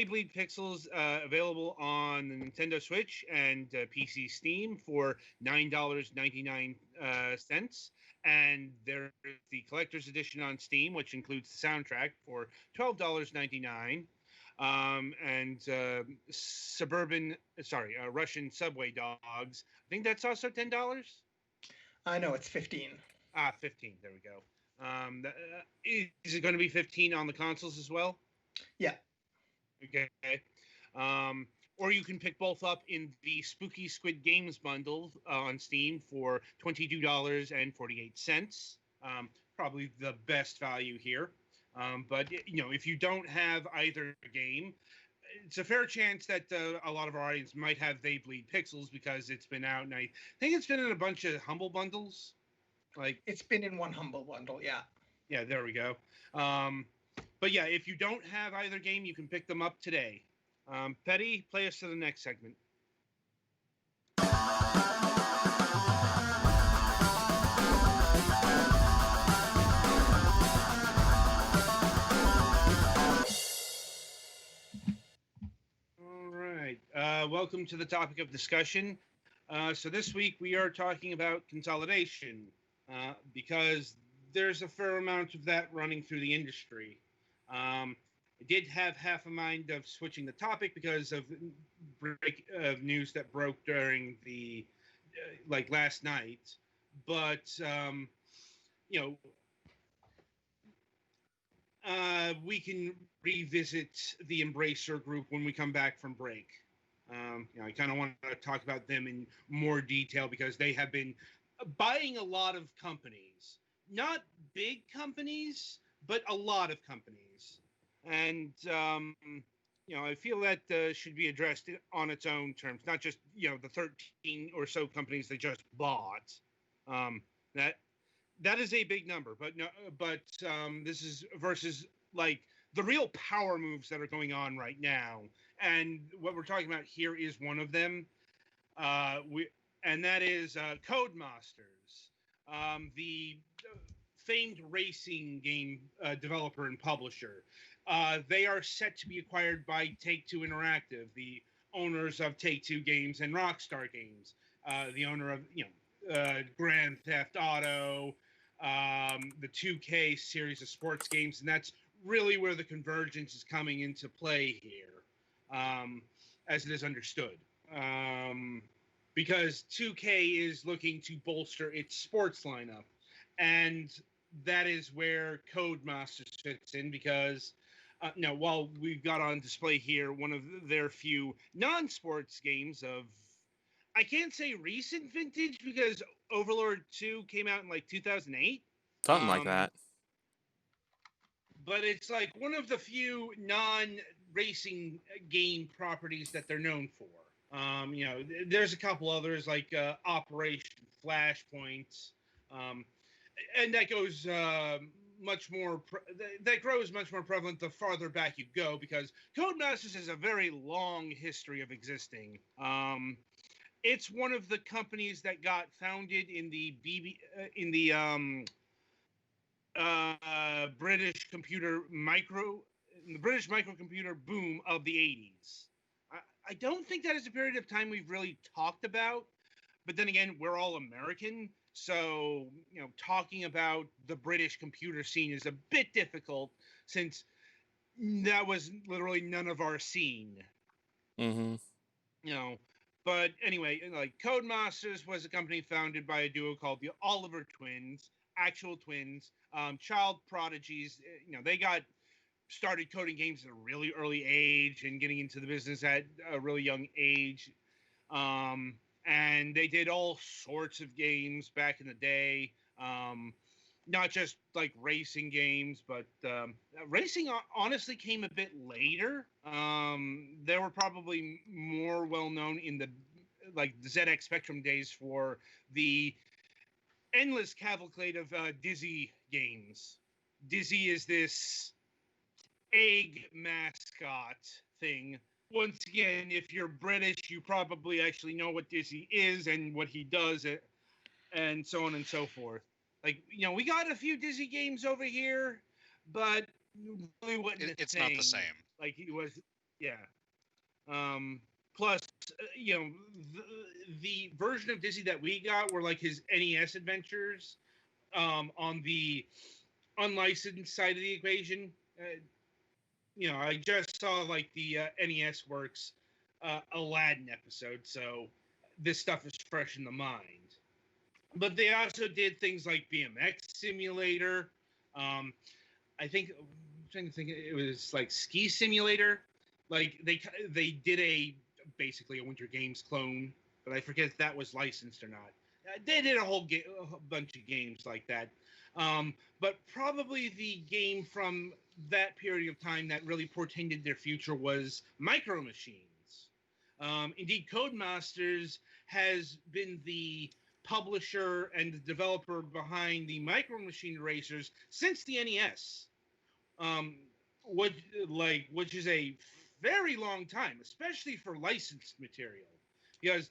S2: Bleed Pixels available on the Nintendo Switch and PC Steam for $9.99, and there's the collector's edition on Steam, which includes the soundtrack for $12.99. And Russian Subway Dogs. I think that's also $10.
S5: I know it's 15.
S2: 15. There we go. Is it going to be 15 on the consoles as well?
S5: Yeah.
S2: Okay. Or you can pick both up in the Spooky Squid Games bundle on Steam for $22.48. Probably the best value here. But if you don't have either game, it's a fair chance that a lot of our audience might have They Bleed Pixels because it's been out, and I think it's been in a bunch of Humble bundles. Like
S5: it's been in one Humble bundle, yeah.
S2: Yeah, there we go. But yeah, if you don't have either game, you can pick them up today. Petty, play us to the next segment. All right. Welcome to the topic of discussion. So this week we are talking about consolidation because there's a fair amount of that running through the industry. I did have half a mind of switching the topic because of news that broke during the last night, but we can revisit the Embracer group when we come back from break. I kind of want to talk about them in more detail because they have been buying a lot of companies, not big companies, but a lot of companies. And, I feel that should be addressed on its own terms, not just, the 13 or so companies they just bought. That is a big number, but this is versus the real power moves that are going on right now. And what we're talking about here is one of them. And that is Codemasters, the famed racing game developer and publisher. They are set to be acquired by Take-Two Interactive, the owners of Take-Two Games and Rockstar Games, the owner of Grand Theft Auto, the 2K series of sports games, and that's really where the convergence is coming into play here, as it is understood. Because 2K is looking to bolster its sports lineup, and that is where Codemasters fits in because. Now, while we've got on display here one of their few non-sports games of, I can't say recent vintage because Overlord 2 came out in like 2008.
S4: Something like that.
S2: But it's like one of the few non-racing game properties that they're known for. There's a couple others like Operation Flashpoint, and that goes much more. That grows much more prevalent the farther back you go because Codemasters has a very long history of existing. It's one of the companies that got founded in the British the British microcomputer boom of the 80s. I don't think that is a period of time we've really talked about, but then again, we're all American, so talking about the British computer scene is a bit difficult since that was literally none of our scene.
S4: Mm-hmm.
S2: But anyway, like Codemasters was a company founded by a duo called the Oliver twins, actual twins, child prodigies. They got started coding games at a really early age and getting into the business at a really young age. And they did all sorts of games back in the day. Not just like racing games, but racing honestly came a bit later. They were probably more well known in the ZX Spectrum days for the endless cavalcade of Dizzy games. Dizzy is this egg mascot thing. Once again, if you're British, you probably actually know what Dizzy is and what he does, and so on and so forth. We got a few Dizzy games over here, but really wasn't
S1: it's not the same.
S2: Like he was, yeah. Plus, the version of Dizzy that we got were like his NES adventures, on the unlicensed side of the equation. I just saw like the NES Works Aladdin episode, so this stuff is fresh in the mind. But they also did things like BMX Simulator. I think I'm trying to think. It was like Ski Simulator. Like they did basically a Winter Games clone, but I forget if that was licensed or not. They did a whole bunch of games like that. But probably the game from that period of time that really portended their future was Micro Machines. Indeed, Codemasters has been the publisher and the developer behind the Micro Machine racers since the NES, which is a very long time, especially for licensed material, because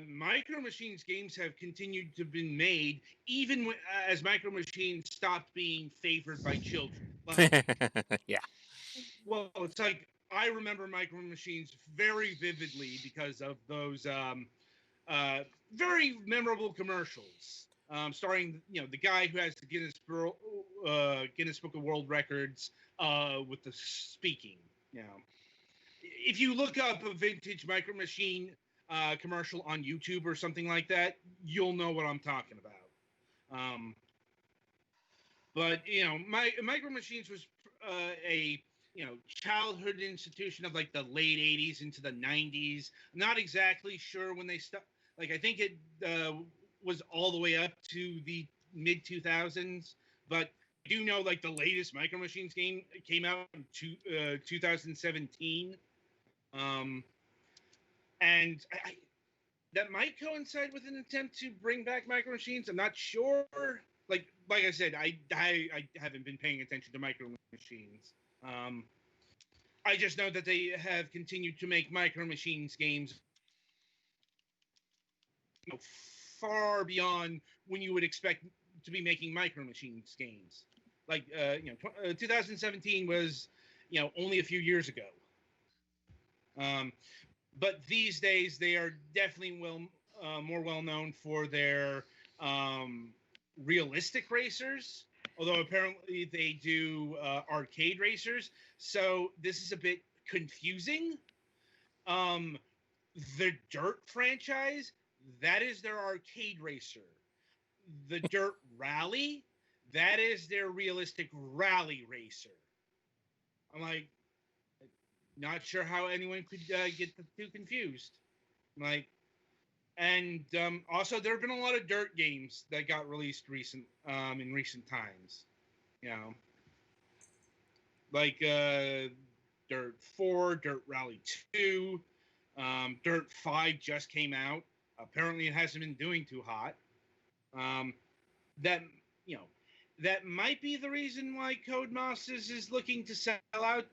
S2: Micro Machines games have continued to be made even as Micro Machines stopped being favored by children.
S4: Yeah.
S2: Well, it's like I remember Micro Machines very vividly because of those very memorable commercials, starring the guy who has the Guinness Book of World Records with the speaking. If you look up a vintage Micro Machine commercial on YouTube or something like that, you'll know what I'm talking about. But Micro Machines was a childhood institution of like the late 80s into the 90s. I'm not exactly sure when they stopped. Like I think it was all the way up to the mid 2000s, but I do know like the latest Micro Machines game came out in 2017. And that might coincide with an attempt to bring back Micro Machines. I'm not sure. Like I said, I haven't been paying attention to Micro Machines. I just know that they have continued to make Micro Machines games far beyond when you would expect to be making Micro Machines games. Like 2017 was only a few years ago. But these days they are definitely more well known for their realistic racers. Although apparently they do arcade racers, so this is a bit confusing. Um, the Dirt franchise, that is their arcade racer. The Dirt Rally, that is their realistic rally racer. I'm like, not sure how anyone could get the two confused. Like, and also there have been a lot of Dirt games that got released in recent times. You know, like Dirt 4, Dirt Rally 2, Dirt 5 just came out. Apparently, it hasn't been doing too hot. That you know, that might be the reason why Codemasters is looking to sell out.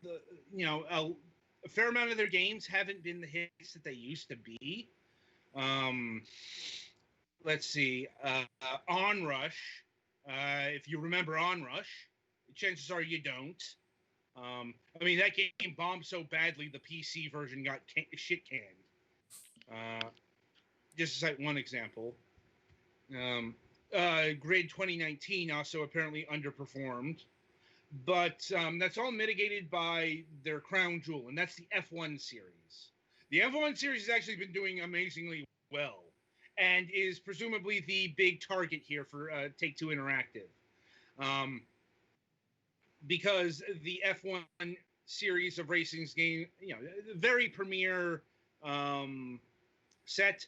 S2: A fair amount of their games haven't been the hits that they used to be. Let's see, Onrush. If you remember Onrush, chances are you don't. I mean, that game bombed so badly, the PC version got shit canned. Just as like one example. Grid 2019 also apparently underperformed. But that's all mitigated by their crown jewel, and that's the F1 series. The F1 series has actually been doing amazingly well, and is presumably the big target here for Take-Two Interactive. Because the F1 series of racing's game, very premier set.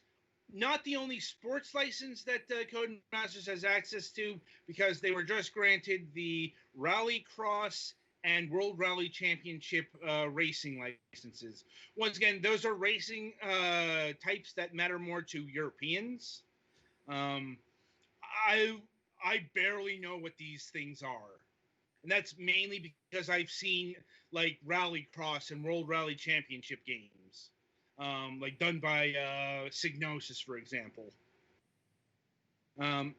S2: Not the only sports license that Codemasters has access to, because they were just granted the Rallycross and World Rally Championship racing licenses. Once again, those are racing types that matter more to Europeans. I barely know what these things are. And that's mainly because I've seen like Rallycross and World Rally Championship games. Like done by Signosis, for example. Got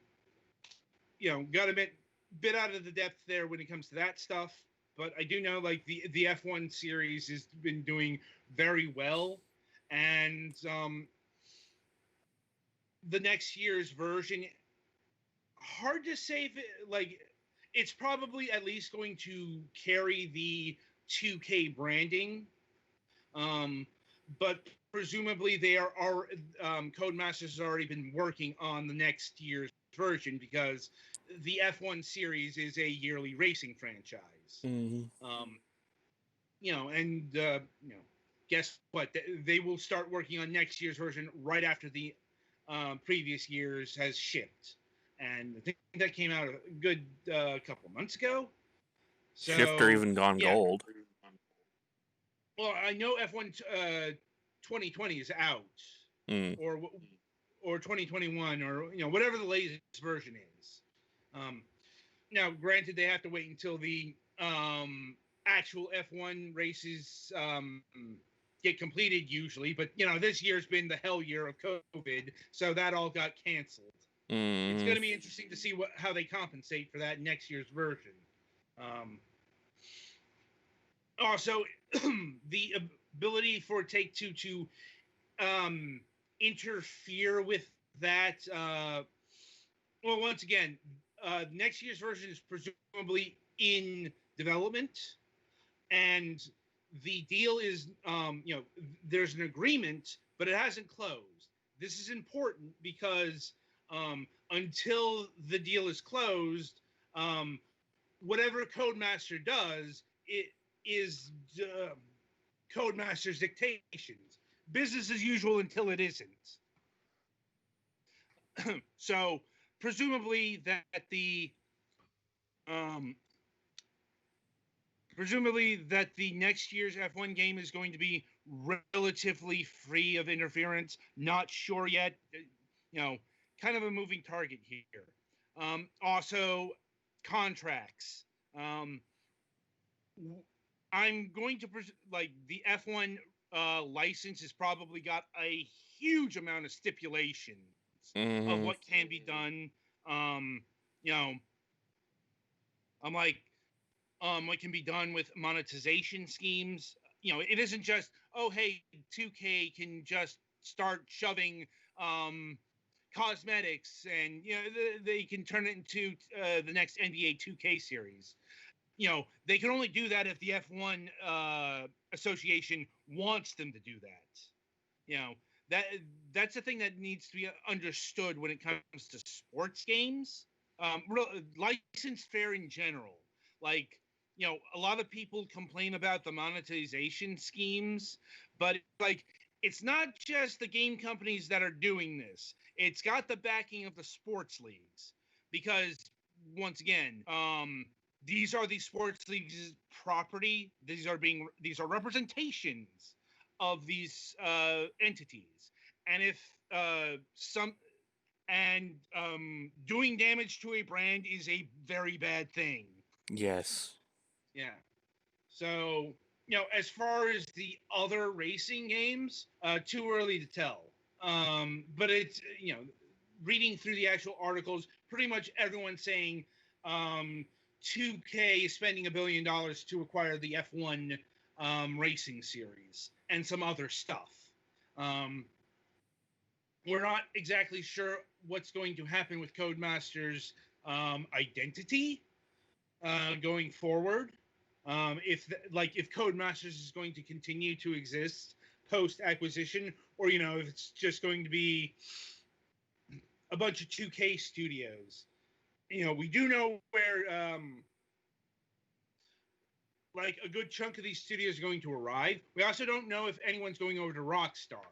S2: a bit out of the depth there when it comes to that stuff, but I do know like the F1 series has been doing very well, and the next year's version, hard to say if it's probably at least going to carry the 2K branding. But presumably they are Codemasters has already been working on the next year's version, because the F1 series is a yearly racing franchise.
S4: Mm-hmm.
S2: Guess what? They will start working on next year's version right after the previous year's has shipped. And I think that came out a good couple months ago. So,
S4: Shipped or even gone gold.
S2: Well, I know F1 2020 is out, or 2021, or whatever the latest version is. Now, granted, they have to wait until the actual F1 races get completed usually, but this year's been the hell year of COVID, so that all got canceled. It's going to be interesting to see how they compensate for that next year's version. Also, the ability for Take-Two to interfere with that. Well, once again, next year's version is presumably in development, and the deal is, there's an agreement, but it hasn't closed. This is important because until the deal is closed, whatever Codemaster does, it is Codemaster's dictations. Business as usual until it isn't. So presumably that the next year's F1 game is going to be relatively free of interference. Not sure yet. Kind of a moving target here. Also, contracts. I'm going to the F1 license has probably got a huge amount of stipulations of what can be done. I'm like, what can be done with monetization schemes. It isn't just, oh, hey, 2K can just start shoving cosmetics, and they can turn it into the next NBA 2K series. They can only do that if the F1 association wants them to do that. That's the thing that needs to be understood when it comes to sports games, licensed fare in general. Like, a lot of people complain about the monetization schemes, but like, it's not just the game companies that are doing this. It's got the backing of the sports leagues, because once again, these are the sports leagues' property. These are representations of these entities, and if doing damage to a brand is a very bad thing.
S4: Yes.
S2: Yeah. So, as far as the other racing games, too early to tell. But it's, reading through the actual articles, pretty much everyone's saying 2K is spending $1 billion to acquire the F1 racing series and some other stuff. We're not exactly sure what's going to happen with Codemasters' identity going forward. If Codemasters is going to continue to exist post acquisition, or if it's just going to be a bunch of 2K studios. We do know where a good chunk of these studios are going to arrive. We also don't know if anyone's going over to Rockstar.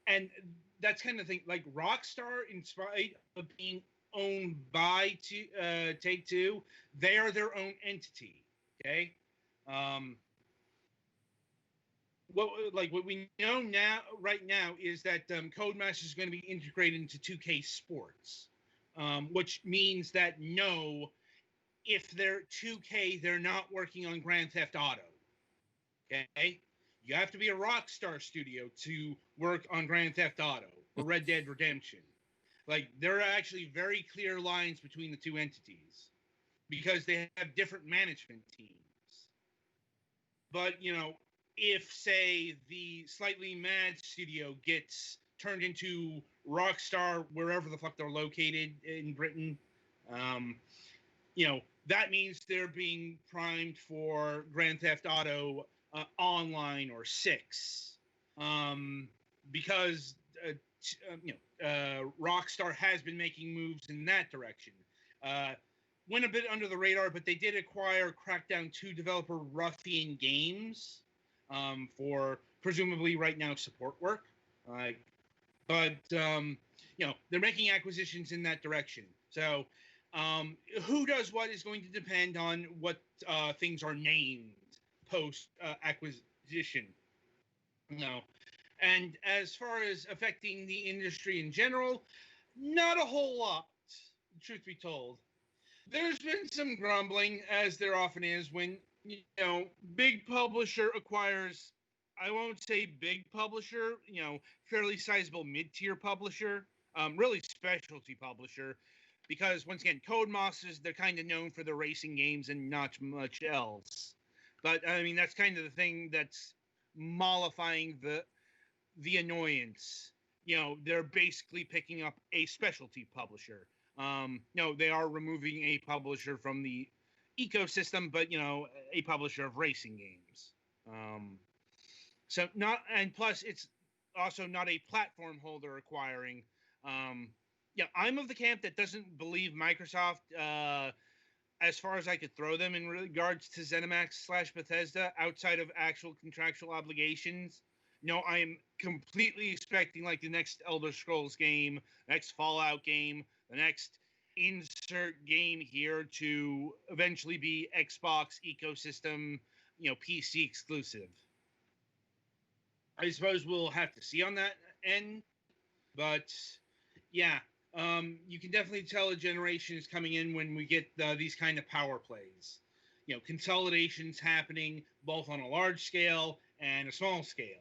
S2: And that's kind of thing. Like, Rockstar, in spite of being owned by Take-Two, they are their own entity. Okay. What we know right now is that Codemasters is going to be integrated into 2K Sports, which means that if they're 2K, they're not working on Grand Theft Auto. Okay, you have to be a Rockstar studio to work on Grand Theft Auto or Red Dead Redemption. Like, there are actually very clear lines between the two entities because they have different management teams. But, if, say, the Slightly Mad studio gets turned into Rockstar wherever the fuck they're located in Britain, that means they're being primed for Grand Theft Auto Online or 6. Because, Rockstar has been making moves in that direction. Went a bit under the radar, but they did acquire Crackdown 2 developer Ruffian Games for presumably right now support work. But they're making acquisitions in that direction. So who does what is going to depend on what things are named post acquisition. And as far as affecting the industry in general, not a whole lot, truth be told. There's been some grumbling, as there often is, when, big publisher acquires, I won't say big publisher, fairly sizable mid-tier publisher, really specialty publisher, because, once again, Codemasters, they're kind of known for their racing games and not much else. But, I mean, that's kind of the thing that's mollifying the annoyance. They're basically picking up a specialty publisher. They are removing a publisher from the ecosystem, but a publisher of racing games. Plus it's also not a platform holder acquiring. I'm of the camp that doesn't believe Microsoft, as far as I could throw them in regards to ZeniMax/Bethesda, outside of actual contractual obligations. I am completely expecting like the next Elder Scrolls game, next Fallout game, the next insert game here to eventually be Xbox ecosystem, PC exclusive. I suppose we'll have to see on that end, but yeah, you can definitely tell a generation is coming in when we get these kind of power plays. Consolidations happening both on a large scale and a small scale.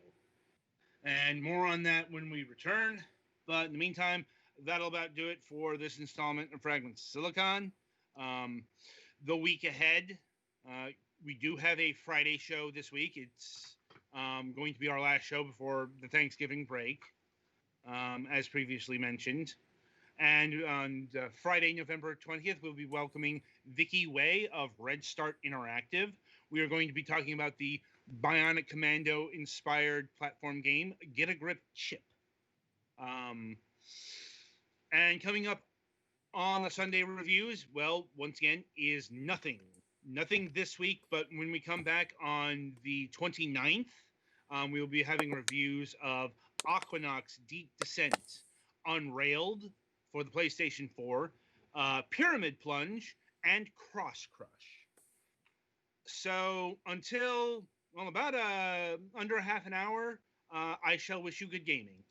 S2: And more on that when we return. But in the meantime, that'll about do it for this installment of Fragments Silicon. The week ahead, we do have a Friday show this week. It's going to be our last show before the Thanksgiving break. as previously mentioned. And on Friday, November 20th, we'll be welcoming Vicky Way of Red Start Interactive. We are going to be talking about the Bionic Commando inspired platform game, Get a Grip Chip. And coming up on the Sunday reviews, well, once again, is nothing. Nothing this week, but when we come back on the 29th, we will be having reviews of Aquanox Deep Descent, Unrailed for the PlayStation 4, Pyramid Plunge, and Cross Crush. So until, well, about under half an hour, I shall wish you good gaming.